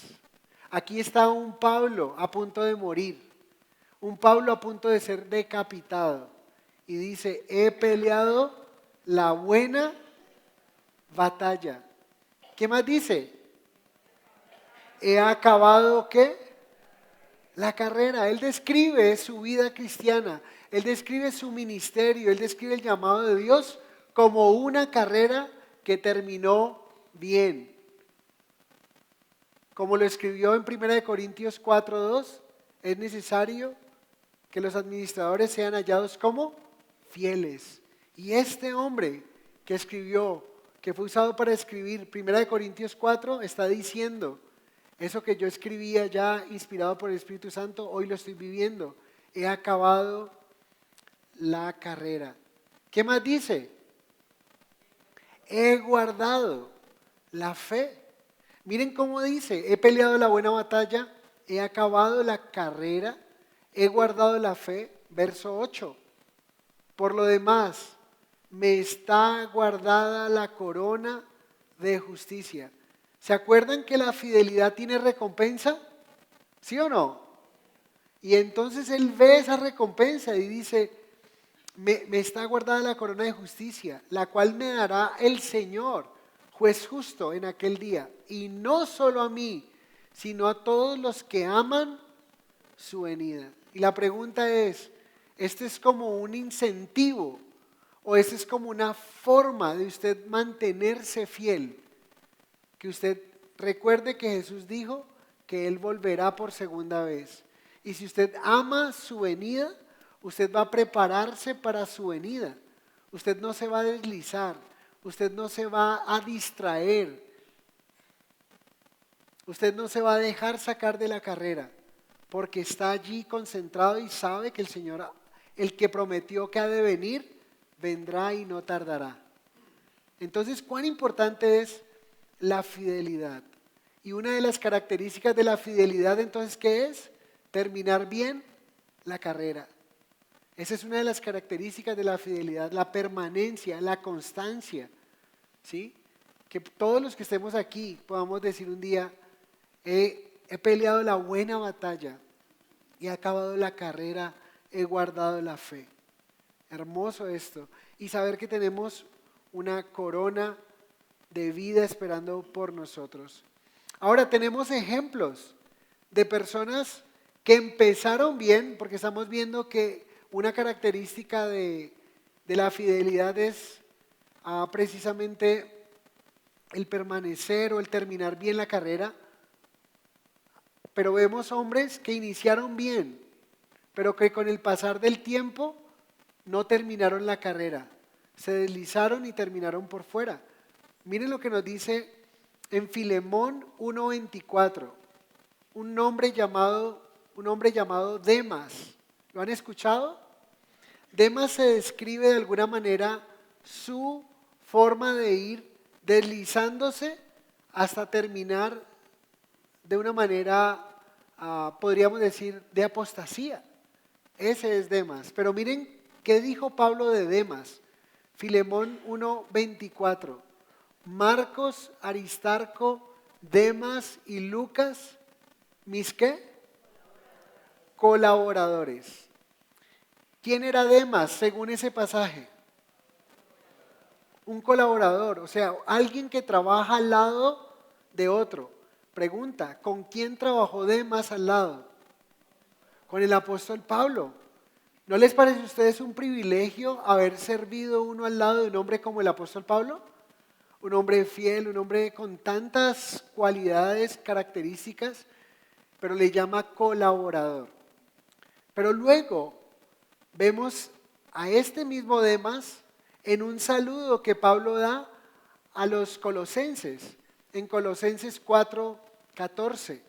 Aquí está un Pablo a punto de morir, un Pablo a punto de ser decapitado. Y dice, he peleado la buena batalla. ¿Qué más dice? He acabado, ¿qué? La carrera. Él describe su vida cristiana, él describe su ministerio, él describe el llamado de Dios como una carrera que terminó bien. Como lo escribió en 1 Corintios 4:2, es necesario que los administradores sean hallados como fieles. Y este hombre que escribió, que fue usado para escribir 1 Corintios 4, está diciendo, eso que yo escribía ya inspirado por el Espíritu Santo, hoy lo estoy viviendo. He acabado la carrera. ¿Qué más dice? He guardado la fe. Miren cómo dice, he peleado la buena batalla, he acabado la carrera, he guardado la fe. Verso 8. Por lo demás, me está guardada la corona de justicia. ¿Se acuerdan que la fidelidad tiene recompensa? ¿Sí o no? Y entonces él ve esa recompensa y dice, me está guardada la corona de justicia, la cual me dará el Señor, juez justo en aquel día. Y no solo a mí, sino a todos los que aman su venida. Y la pregunta es, ¿este es como un incentivo o este es como una forma de usted mantenerse fiel? Que usted recuerde que Jesús dijo que Él volverá por segunda vez. Y si usted ama su venida, usted va a prepararse para su venida. Usted no se va a deslizar, usted no se va a distraer, usted no se va a dejar sacar de la carrera, porque está allí concentrado y sabe que el Señor, el que prometió que ha de venir, vendrá y no tardará. Entonces, ¿cuán importante es la fidelidad? Y una de las características de la fidelidad, entonces, ¿qué es? Terminar bien la carrera. Esa es una de las características de la fidelidad, la permanencia, la constancia, ¿sí? Que todos los que estemos aquí podamos decir un día, he peleado la buena batalla, he acabado la carrera, he guardado la fe. Hermoso esto. Y saber que tenemos una corona de vida esperando por nosotros. Ahora tenemos ejemplos de personas que empezaron bien, porque estamos viendo que una característica de la fidelidad es precisamente el permanecer o el terminar bien la carrera. Pero vemos hombres que iniciaron bien, pero que con el pasar del tiempo no terminaron la carrera. Se deslizaron y terminaron por fuera. Miren lo que nos dice en Filemón 1:24. Un hombre llamado Demas. ¿Lo han escuchado? Demas se describe de alguna manera su forma de ir deslizándose hasta terminar de una manera, podríamos decir, de apostasía. Ese es Demas. Pero miren qué dijo Pablo de Demas. Filemón 1:24. Marcos, Aristarco, Demas y Lucas, ¿mis qué? Colaboradores. ¿Quién era Demas según ese pasaje? Un colaborador, o sea, alguien que trabaja al lado de otro. Pregunta, ¿con quién trabajó Demas al lado? Con el apóstol Pablo. ¿No les parece a ustedes un privilegio haber servido uno al lado de un hombre como el apóstol Pablo? Un hombre fiel, un hombre con tantas cualidades, características, pero le llama colaborador. Pero luego vemos a este mismo Demas en un saludo que Pablo da a los colosenses, en Colosenses 4:14.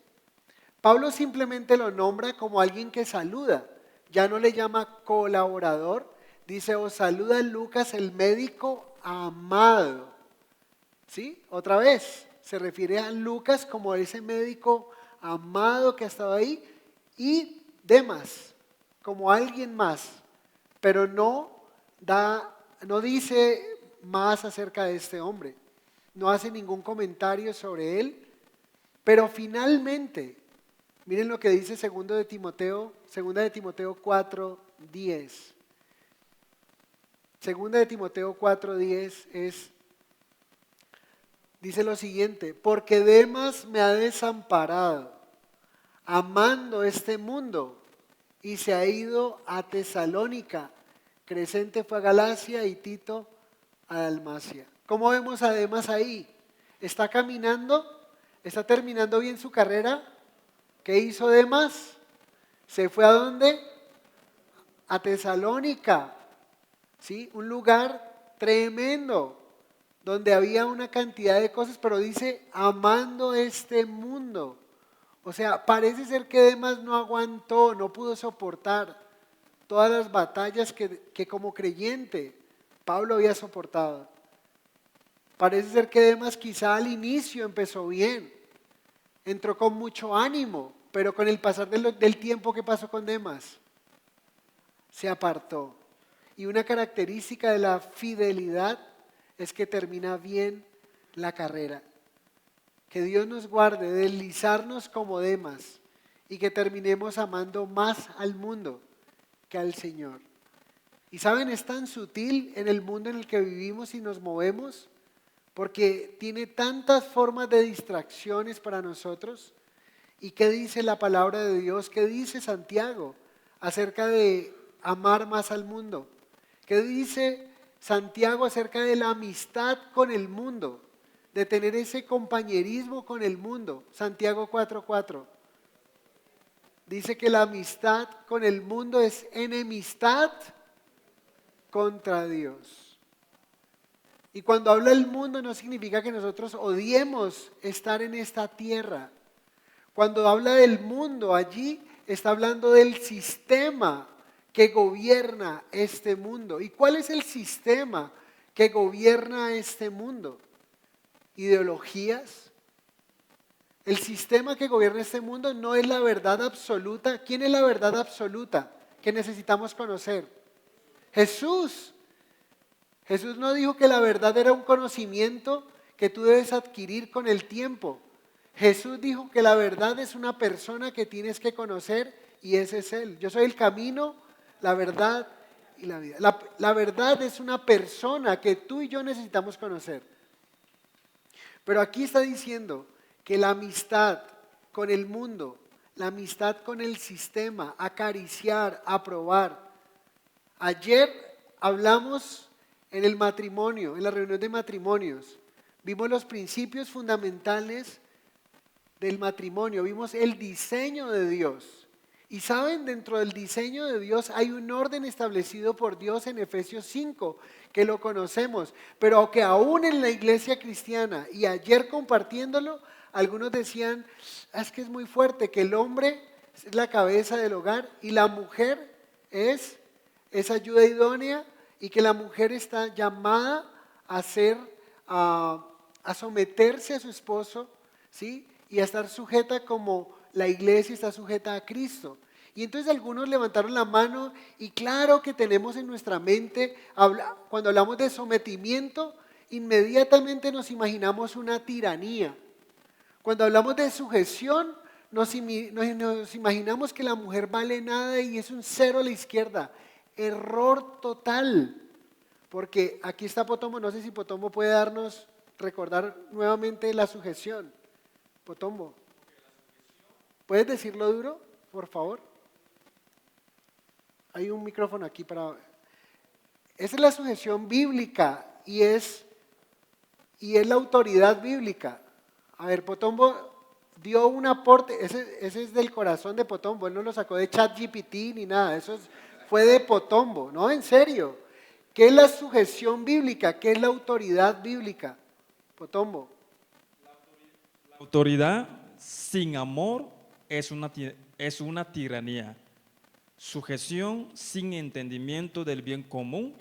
Pablo simplemente lo nombra como alguien que saluda, ya no le llama colaborador, dice, os saluda Lucas el médico amado. ¿Sí? Otra vez, se refiere a Lucas como ese médico amado que ha estado ahí y Demas como alguien más, pero no dice más acerca de este hombre, no hace ningún comentario sobre él, pero finalmente Miren lo que dice segunda de Timoteo 4:10. Segunda de Timoteo 4:10 dice lo siguiente: porque Demas me ha desamparado, amando este mundo, y se ha ido a Tesalónica. Crescente fue a Galacia y Tito a Dalmacia. ¿Cómo vemos a Demas ahí? ¿Está caminando? ¿Está terminando bien su carrera? ¿Qué hizo Demas? ¿Se fue a dónde? A Tesalónica, ¿sí? Un lugar tremendo, donde había una cantidad de cosas, pero dice, amando este mundo. O sea, parece ser que Demas no aguantó, no pudo soportar todas las batallas que como creyente Pablo había soportado. Parece ser que Demas quizá al inicio empezó bien, entró con mucho ánimo, pero con el pasar del tiempo, ¿qué pasó con Demas? Se apartó. Y una característica de la fidelidad es que termina bien la carrera. Que Dios nos guarde de deslizarnos como Demas y que terminemos amando más al mundo que al Señor. Y saben, es tan sutil en el mundo en el que vivimos y nos movemos, porque tiene tantas formas de distracciones para nosotros. ¿Y qué dice la palabra de Dios? ¿Qué dice Santiago acerca de amar más al mundo? ¿Qué dice Santiago acerca de la amistad con el mundo? De tener ese compañerismo con el mundo. Santiago 4:4. Dice que la amistad con el mundo es enemistad contra Dios. Y cuando habla el mundo no significa que nosotros odiemos estar en esta tierra. Cuando habla del mundo allí está hablando del sistema que gobierna este mundo. ¿Y cuál es el sistema que gobierna este mundo? Ideologías. El sistema que gobierna este mundo no es la verdad absoluta. ¿Quién es la verdad absoluta que necesitamos conocer? Jesús. Jesús no dijo que la verdad era un conocimiento que tú debes adquirir con el tiempo. Jesús dijo que la verdad es una persona que tienes que conocer y ese es Él. Yo soy el camino, la verdad y la vida. La verdad es una persona que tú y yo necesitamos conocer. Pero aquí está diciendo que la amistad con el mundo, la amistad con el sistema, acariciar, aprobar. Ayer hablamos en el matrimonio, en la reunión de matrimonios, vimos los principios fundamentales del matrimonio, vimos el diseño de Dios. Y saben, dentro del diseño de Dios hay un orden establecido por Dios en Efesios 5, que lo conocemos, pero que aún en la iglesia cristiana, y ayer compartiéndolo, algunos decían, es que es muy fuerte, que el hombre es la cabeza del hogar y la mujer es ayuda idónea, y que la mujer está llamada a someterse a su esposo, ¿sí? Y a estar sujeta como la iglesia está sujeta a Cristo. Y entonces algunos levantaron la mano y claro que tenemos en nuestra mente, cuando hablamos de sometimiento, inmediatamente nos imaginamos una tiranía. Cuando hablamos de sujeción, nos imaginamos que la mujer vale nada y es un cero a la izquierda. Error total. Porque aquí está Potombo, no sé si Potombo puede recordar nuevamente la sujeción. Potombo, ¿puedes decirlo duro, por favor? Hay un micrófono aquí para... Esa es la sujeción bíblica y es la autoridad bíblica. A ver, Potombo dio un aporte, ese es del corazón de Potombo, él no lo sacó de ChatGPT ni nada, fue de Potombo, ¿no? En serio. ¿Qué es la sujeción bíblica? ¿Qué es la autoridad bíblica? Potombo. La autoridad sin amor es una tiranía. Sujeción sin entendimiento del bien común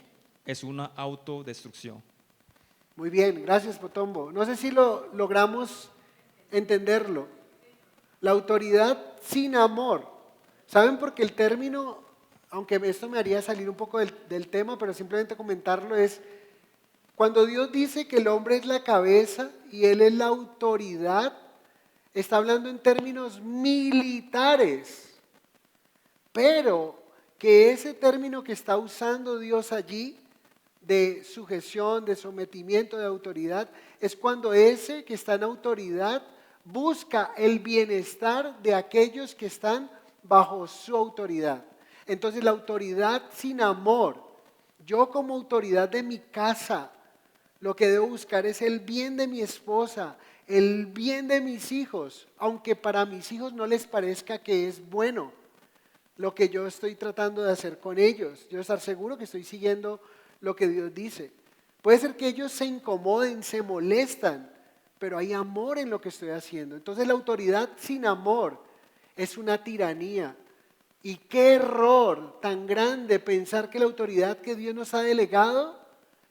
es una autodestrucción. Muy bien, gracias Potombo. No sé si lo logramos entenderlo. La autoridad sin amor. ¿Saben por qué el término, aunque esto me haría salir un poco del tema, pero simplemente comentarlo, es cuando Dios dice que el hombre es la cabeza y Él es la autoridad, está hablando en términos militares, pero que ese término que está usando Dios allí, de sujeción, de sometimiento, de autoridad, es cuando ese que está en autoridad busca el bienestar de aquellos que están bajo su autoridad. Entonces la autoridad sin amor, yo como autoridad de mi casa, lo que debo buscar es el bien de mi esposa, el bien de mis hijos, aunque para mis hijos no les parezca que es bueno lo que yo estoy tratando de hacer con ellos. Yo estar seguro que estoy siguiendo lo que Dios dice. Puede ser que ellos se incomoden, se molestan, pero hay amor en lo que estoy haciendo. Entonces la autoridad sin amor es una tiranía. Y qué error tan grande pensar que la autoridad que Dios nos ha delegado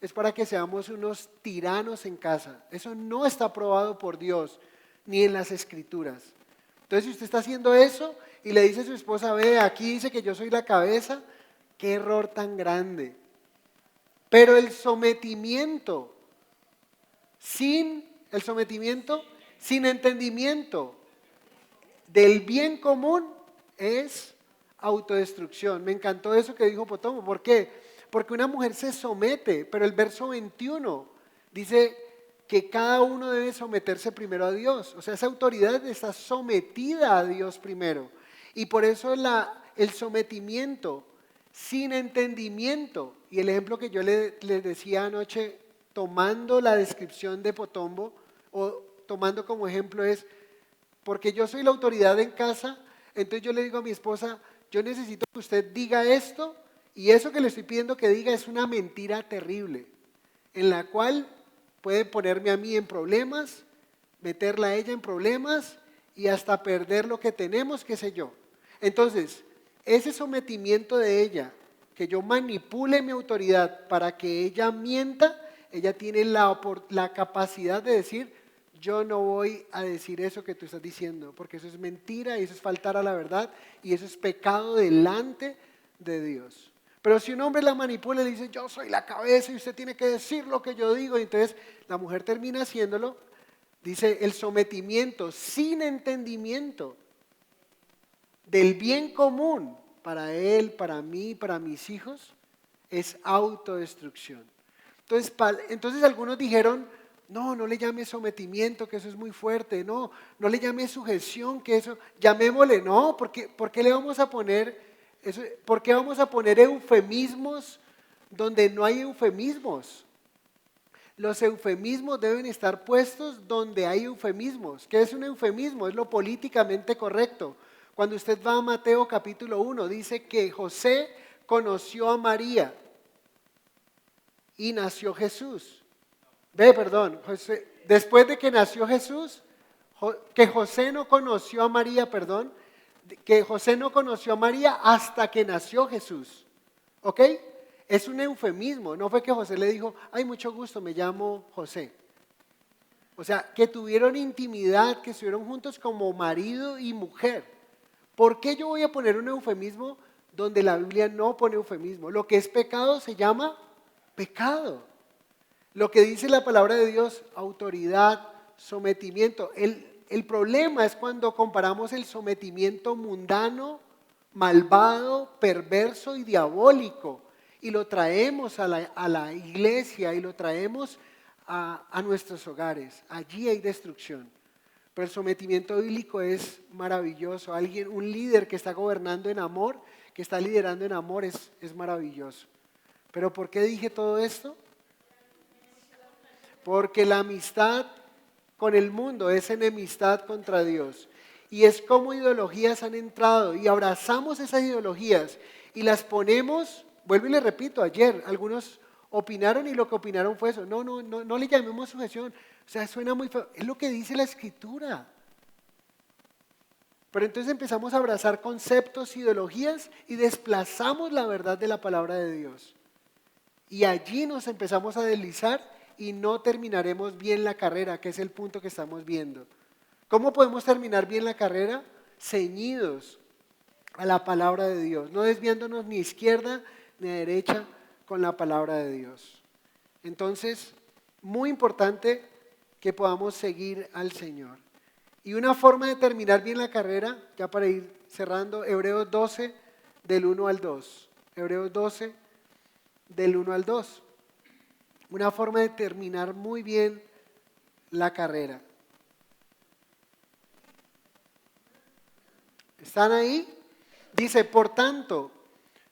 es para que seamos unos tiranos en casa. Eso no está aprobado por Dios, ni en las Escrituras. Entonces, si usted está haciendo eso y le dice a su esposa, ve, aquí dice que yo soy la cabeza, qué error tan grande. Pero el sometimiento sin entendimiento del bien común es autodestrucción. Me encantó eso que dijo Potomo. ¿Por qué? Porque una mujer se somete, pero el verso 21 dice que cada uno debe someterse primero a Dios. O sea, esa autoridad está sometida a Dios primero. Y por eso el sometimiento sin entendimiento, y el ejemplo que yo les decía anoche, tomando la descripción de Potombo, o tomando como ejemplo es, porque yo soy la autoridad en casa, entonces yo le digo a mi esposa, yo necesito que usted diga esto, y eso que le estoy pidiendo que diga es una mentira terrible, en la cual puede ponerme a mí en problemas, meterla a ella en problemas, y hasta perder lo que tenemos, qué sé yo. Entonces, ese sometimiento de ella, que yo manipule mi autoridad para que ella mienta, ella tiene la capacidad de decir, yo no voy a decir eso que tú estás diciendo, porque eso es mentira y eso es faltar a la verdad y eso es pecado delante de Dios. Pero si un hombre la manipula y le dice, yo soy la cabeza y usted tiene que decir lo que yo digo, y entonces la mujer termina haciéndolo, dice el sometimiento sin entendimiento del bien común para él, para mí, para mis hijos, es autodestrucción. Entonces algunos dijeron, no, no le llame sometimiento, que eso es muy fuerte, no le llame sujeción, que eso, llamémosle, no, ¿por qué le vamos a poner eso? ¿Por qué vamos a poner eufemismos donde no hay eufemismos? Los eufemismos deben estar puestos donde hay eufemismos. ¿Qué es un eufemismo? Es lo políticamente correcto. Cuando usted va a Mateo capítulo 1, dice que José conoció a María y nació Jesús. Después de que nació Jesús, que José no conoció a María, que José no conoció a María hasta que nació Jesús. ¿Ok? Es un eufemismo, no fue que José le dijo, ay, mucho gusto, me llamo José. O sea, que tuvieron intimidad, que estuvieron juntos como marido y mujer. ¿Por qué yo voy a poner un eufemismo donde la Biblia no pone eufemismo? Lo que es pecado se llama pecado. Lo que dice la palabra de Dios, autoridad, sometimiento. El problema es cuando comparamos el sometimiento mundano, malvado, perverso y diabólico y lo traemos a la iglesia y lo traemos a nuestros hogares. Allí hay destrucción. Pero el sometimiento bíblico es maravilloso. Un líder que está gobernando en amor, que está liderando en amor, es maravilloso. ¿Pero por qué dije todo esto? Porque la amistad con el mundo es enemistad contra Dios. Y es como ideologías han entrado y abrazamos esas ideologías y las ponemos, vuelvo y le repito, ayer algunos opinaron y lo que opinaron fue eso. No le llamemos sujeción. O sea, suena muy feo. Es lo que dice la Escritura. Pero entonces empezamos a abrazar conceptos, ideologías y desplazamos la verdad de la palabra de Dios. Y allí nos empezamos a deslizar y no terminaremos bien la carrera, que es el punto que estamos viendo. ¿Cómo podemos terminar bien la carrera? Ceñidos a la palabra de Dios, no desviándonos ni a izquierda ni a derecha con la palabra de Dios. Entonces, muy importante que podamos seguir al Señor. Y una forma de terminar bien la carrera, ya para ir cerrando, Hebreos 12, del 1 al 2. Hebreos 12, del 1 al 2. Una forma de terminar muy bien la carrera. ¿Están ahí? Dice, por tanto,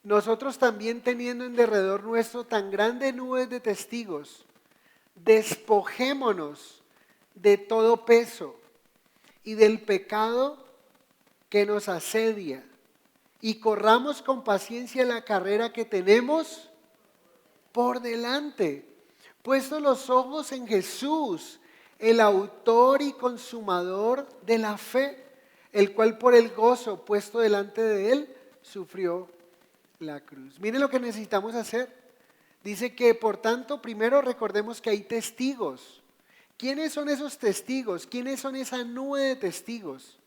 nosotros también teniendo en derredor nuestro tan grande nube de testigos, despojémonos de todo peso y del pecado que nos asedia y corramos con paciencia la carrera que tenemos por delante, puestos los ojos en Jesús, el autor y consumador de la fe, el cual por el gozo puesto delante de él sufrió la cruz. Miren lo que necesitamos hacer. Dice que por tanto primero recordemos que hay testigos. ¿Quiénes son esos testigos? ¿Quiénes son esa nube de testigos?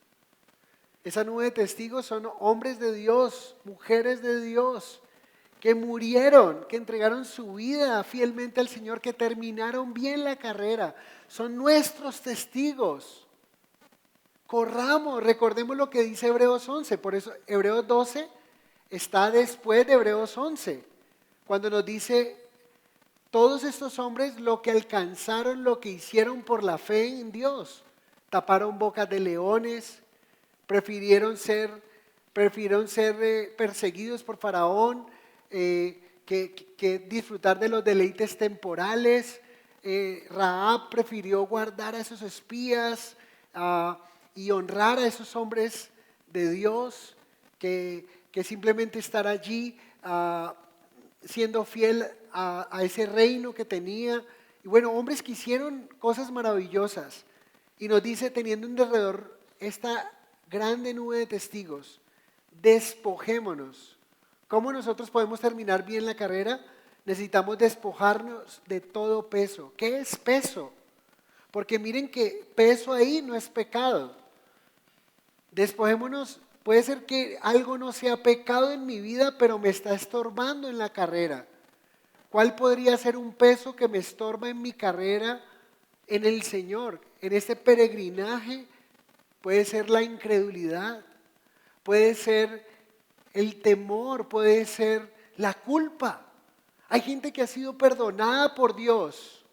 Esa nube de testigos son hombres de Dios, mujeres de Dios, que murieron, que entregaron su vida fielmente al Señor, que terminaron bien la carrera. Son nuestros testigos. Corramos, recordemos lo que dice Hebreos 11, por eso Hebreos 12 está después de Hebreos 11, cuando nos dice, todos estos hombres lo que alcanzaron, lo que hicieron por la fe en Dios, taparon bocas de leones, prefirieron ser perseguidos por Faraón, que disfrutar de los deleites temporales. Rahab prefirió guardar a esos espías y honrar a esos hombres de Dios que simplemente estar allí siendo fiel a ese reino que tenía. Y bueno, hombres que hicieron cosas maravillosas. Y nos dice, teniendo en derredor esta grande nube de testigos, despojémonos. ¿Cómo nosotros podemos terminar bien la carrera? Necesitamos despojarnos de todo peso. ¿Qué es peso? Porque miren que peso ahí no es pecado. Despojémonos, puede ser que algo no sea pecado en mi vida, pero me está estorbando en la carrera. ¿Cuál podría ser un peso que me estorba en mi carrera en el Señor? En este peregrinaje puede ser la incredulidad, puede ser el temor, puede ser la culpa. Hay gente que ha sido perdonada por Dios,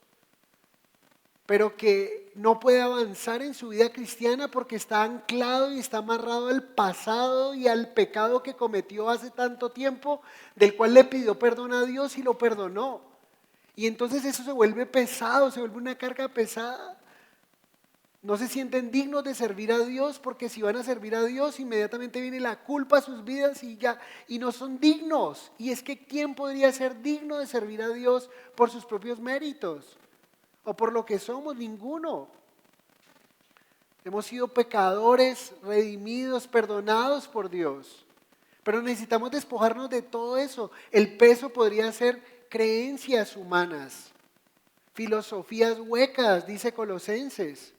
pero que no puede avanzar en su vida cristiana porque está anclado y está amarrado al pasado y al pecado que cometió hace tanto tiempo, del cual le pidió perdón a Dios y lo perdonó. Y entonces eso se vuelve pesado, se vuelve una carga pesada. No se sienten dignos de servir a Dios porque si van a servir a Dios inmediatamente viene la culpa a sus vidas y no son dignos. Y es que ¿quién podría ser digno de servir a Dios por sus propios méritos? O por lo que somos, ninguno. Hemos sido pecadores, redimidos, perdonados por Dios. Pero necesitamos despojarnos de todo eso. El peso podría ser creencias humanas, filosofías huecas, dice Colosenses.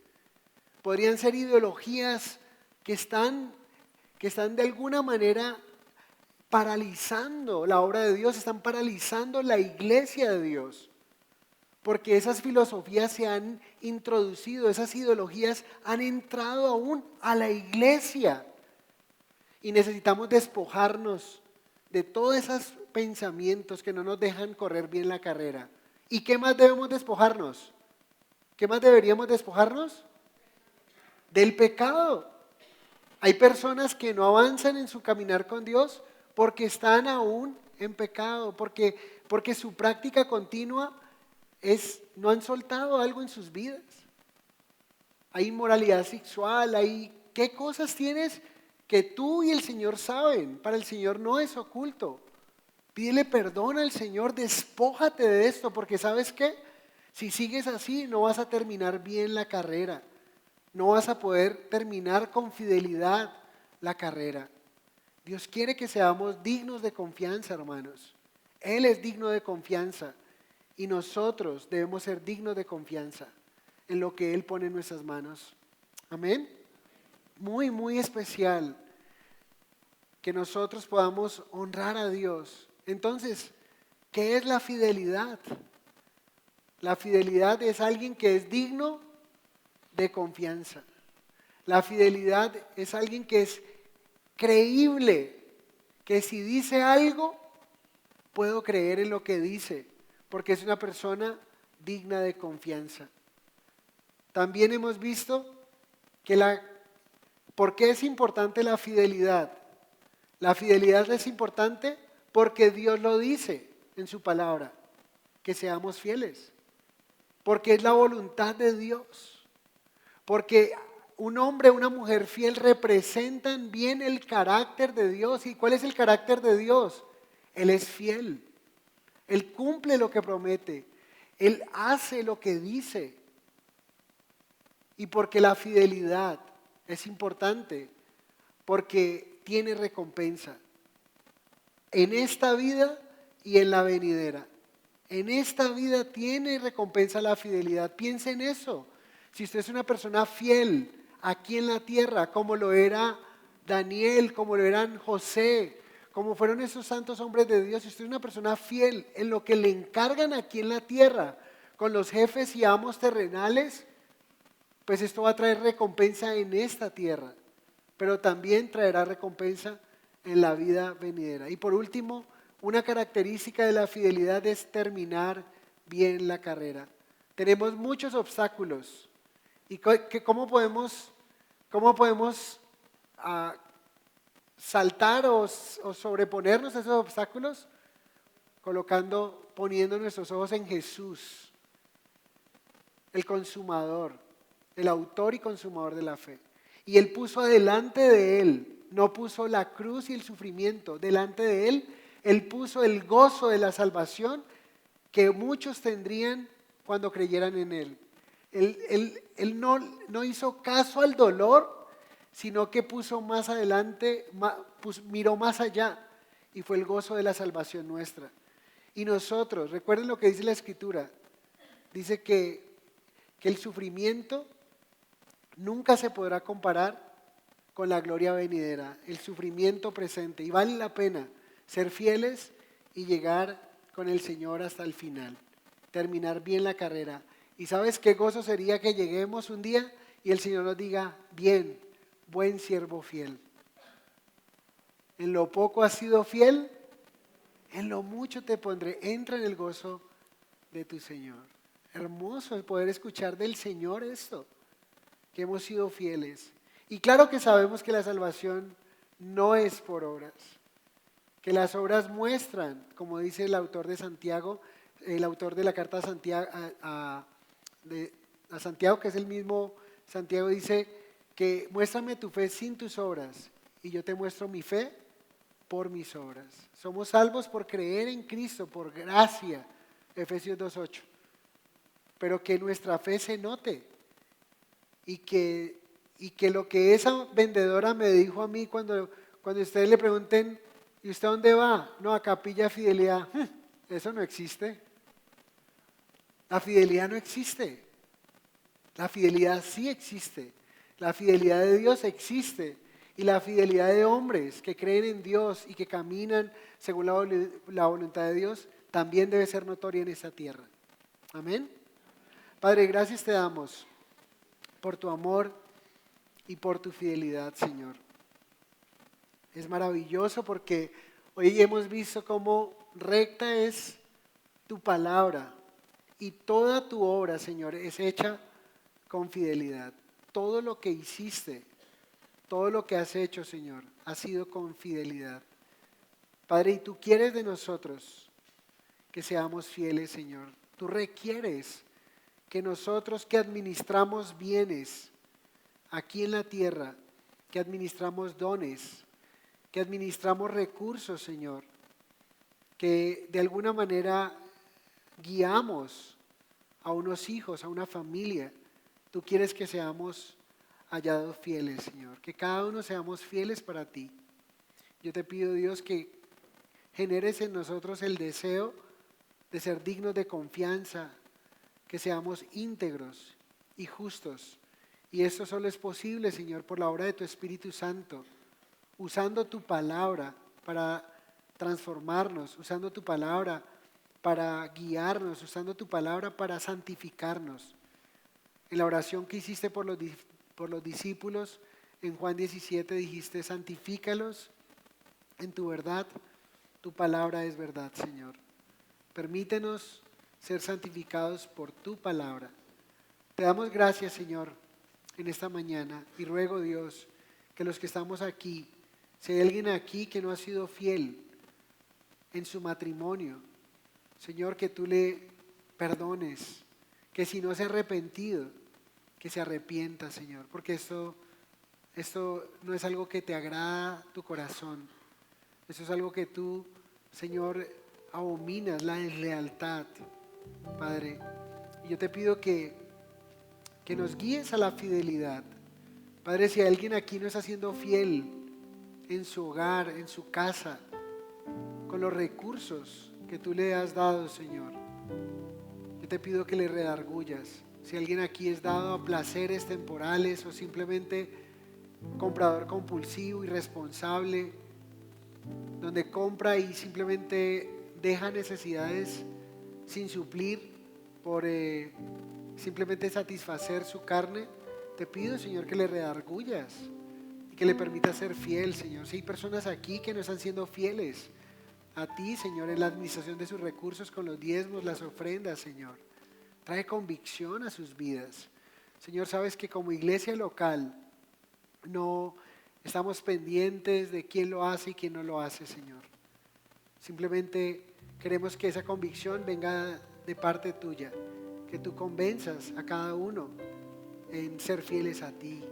Podrían ser ideologías que están de alguna manera paralizando la obra de Dios, están paralizando la iglesia de Dios. Porque esas filosofías se han introducido, esas ideologías han entrado aún a la iglesia. Y necesitamos despojarnos de todos esos pensamientos que no nos dejan correr bien la carrera. ¿Y qué más debemos despojarnos? ¿Qué más deberíamos despojarnos? Del pecado. Hay personas que no avanzan en su caminar con Dios porque están aún en pecado, porque su práctica continua no han soltado algo en sus vidas. Hay inmoralidad sexual, ¿qué cosas tienes que tú y el Señor saben? Para el Señor no es oculto. Pídele perdón al Señor, despójate de esto, porque ¿sabes qué? Si sigues así no vas a terminar bien la carrera. No vas a poder terminar con fidelidad la carrera. Dios quiere que seamos dignos de confianza, hermanos. Él es digno de confianza y nosotros debemos ser dignos de confianza en lo que Él pone en nuestras manos. Amén. Muy, muy especial que nosotros podamos honrar a Dios. Entonces, ¿qué es la fidelidad? La fidelidad es alguien que es digno de confianza. La fidelidad es alguien que es creíble, que si dice algo, puedo creer en lo que dice, porque es una persona digna de confianza. También hemos visto que ¿por qué es importante la fidelidad? La fidelidad es importante porque Dios lo dice en su palabra, que seamos fieles, porque es la voluntad de Dios, porque un hombre, una mujer fiel representan bien el carácter de Dios. ¿Y cuál es el carácter de Dios? Él es fiel, Él cumple lo que promete, Él hace lo que dice. Y porque la fidelidad es importante, porque tiene recompensa en esta vida y en la venidera. En esta vida tiene recompensa la fidelidad. Piense en eso. Si usted es una persona fiel aquí en la tierra, como lo era Daniel, como lo eran José, como fueron esos santos hombres de Dios, si usted es una persona fiel en lo que le encargan aquí en la tierra, con los jefes y amos terrenales, pues esto va a traer recompensa en esta tierra, pero también traerá recompensa en la vida venidera. Y por último, una característica de la fidelidad es terminar bien la carrera. Tenemos muchos obstáculos. ¿Y cómo podemos saltar o sobreponernos a esos obstáculos? Poniendo nuestros ojos en Jesús, el consumador, el autor y consumador de la fe. Y Él puso delante de Él, no puso la cruz y el sufrimiento, delante de Él puso el gozo de la salvación que muchos tendrían cuando creyeran en Él. Él no hizo caso al dolor, sino que puso más adelante, miró más allá, y fue el gozo de la salvación nuestra. Y nosotros, recuerden lo que dice la Escritura, dice que el sufrimiento nunca se podrá comparar con la gloria venidera, el sufrimiento presente, y vale la pena ser fieles y llegar con el Señor hasta el final, terminar bien la carrera. ¿Y sabes qué gozo sería que lleguemos un día y el Señor nos diga, bien, buen siervo fiel? En lo poco has sido fiel, en lo mucho te pondré. Entra en el gozo de tu Señor. Hermoso el poder escuchar del Señor esto, que hemos sido fieles. Y claro que sabemos que la salvación no es por obras, que las obras muestran, como dice el autor de Santiago, el autor de la carta a Santiago, a Santiago, que es el mismo Santiago, dice que muéstrame tu fe sin tus obras y yo te muestro mi fe por mis obras. Somos salvos por creer en Cristo, por gracia, Efesios 2:8, pero que nuestra fe se note y que lo que esa vendedora me dijo a mí cuando ustedes le pregunten, ¿y usted a dónde va? No, a Capilla Fidelidad. Eso no existe. La fidelidad no existe. La fidelidad sí existe. La fidelidad de Dios existe. Y la fidelidad de hombres que creen en Dios y que caminan según la voluntad de Dios también debe ser notoria en esta tierra. Amén. Padre, gracias te damos por tu amor y por tu fidelidad, Señor. Es maravilloso porque hoy hemos visto cómo recta es tu palabra y toda tu obra, Señor, es hecha con fidelidad. Todo lo que hiciste, todo lo que has hecho, Señor, ha sido con fidelidad. Padre, y tú quieres de nosotros que seamos fieles, Señor. Tú requieres que nosotros que administramos bienes aquí en la tierra, que administramos dones, que administramos recursos, Señor, que de alguna manera guiamos a unos hijos, a una familia. Tú quieres que seamos hallados fieles, Señor, que cada uno seamos fieles para ti. Yo te pido, Dios, que generes en nosotros el deseo de ser dignos de confianza, que seamos íntegros y justos. Y esto solo es posible, Señor, por la obra de tu Espíritu Santo, usando tu palabra para transformarnos, usando tu palabra para guiarnos, usando tu palabra para santificarnos. En la oración que hiciste por por los discípulos. En Juan 17 dijiste, santifícalos en tu verdad, tu palabra es verdad, Señor. Permítenos ser santificados por tu palabra. Te damos gracias, Señor, en esta mañana y ruego, Dios, que los que estamos aquí, si hay alguien aquí que no ha sido fiel en su matrimonio, Señor, que tú le perdones, que si no se ha arrepentido, que se arrepienta, Señor, porque esto no es algo que te agrada tu corazón. Eso es algo que tú, Señor, abominas, la deslealtad, Padre. Y yo te pido que nos guíes a la fidelidad. Padre, si alguien aquí no está siendo fiel en su hogar, en su casa, con los recursos que tú le has dado, Señor, yo te pido que le redargullas. Si alguien aquí es dado a placeres temporales o simplemente comprador compulsivo, irresponsable, donde compra y simplemente deja necesidades sin suplir por simplemente satisfacer su carne, te pido, Señor, que le redargullas y que le permitas ser fiel, Señor. Si hay personas aquí que no están siendo fieles a ti, Señor, en la administración de sus recursos con los diezmos, las ofrendas, Señor, trae convicción a sus vidas. Señor, sabes que como iglesia local no estamos pendientes de quién lo hace y quién no lo hace, Señor. Simplemente queremos que esa convicción venga de parte tuya, que tú convenzas a cada uno en ser fieles a ti,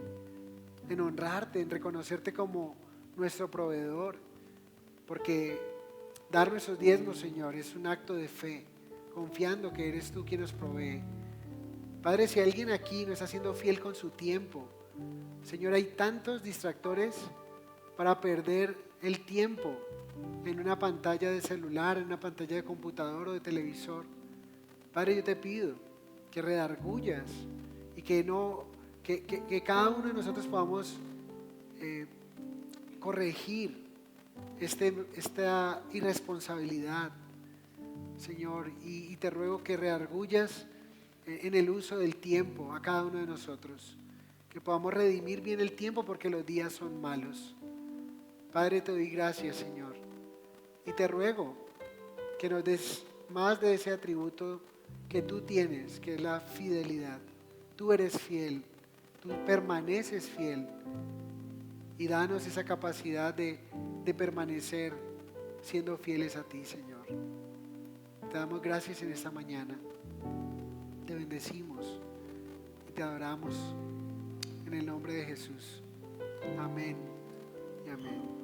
en honrarte, en reconocerte como nuestro proveedor, porque dar nuestros diezmos, Señor, es un acto de fe, confiando que eres tú quien nos provee. Padre, si alguien aquí no está siendo fiel con su tiempo, Señor, hay tantos distractores para perder el tiempo en una pantalla de celular, en una pantalla de computador o de televisor. Padre, yo te pido que redargullas y que cada uno de nosotros podamos corregir esta irresponsabilidad, Señor, y te ruego que redargullas en el uso del tiempo a cada uno de nosotros, que podamos redimir bien el tiempo porque los días son malos. Padre, te doy gracias, Señor, y te ruego que nos des más de ese atributo que tú tienes, que es la fidelidad. Tú eres fiel, tú permaneces fiel, y danos esa capacidad de permanecer siendo fieles a ti, Señor. Te damos gracias en esta mañana, te bendecimos y te adoramos en el nombre de Jesús. Amén y amén.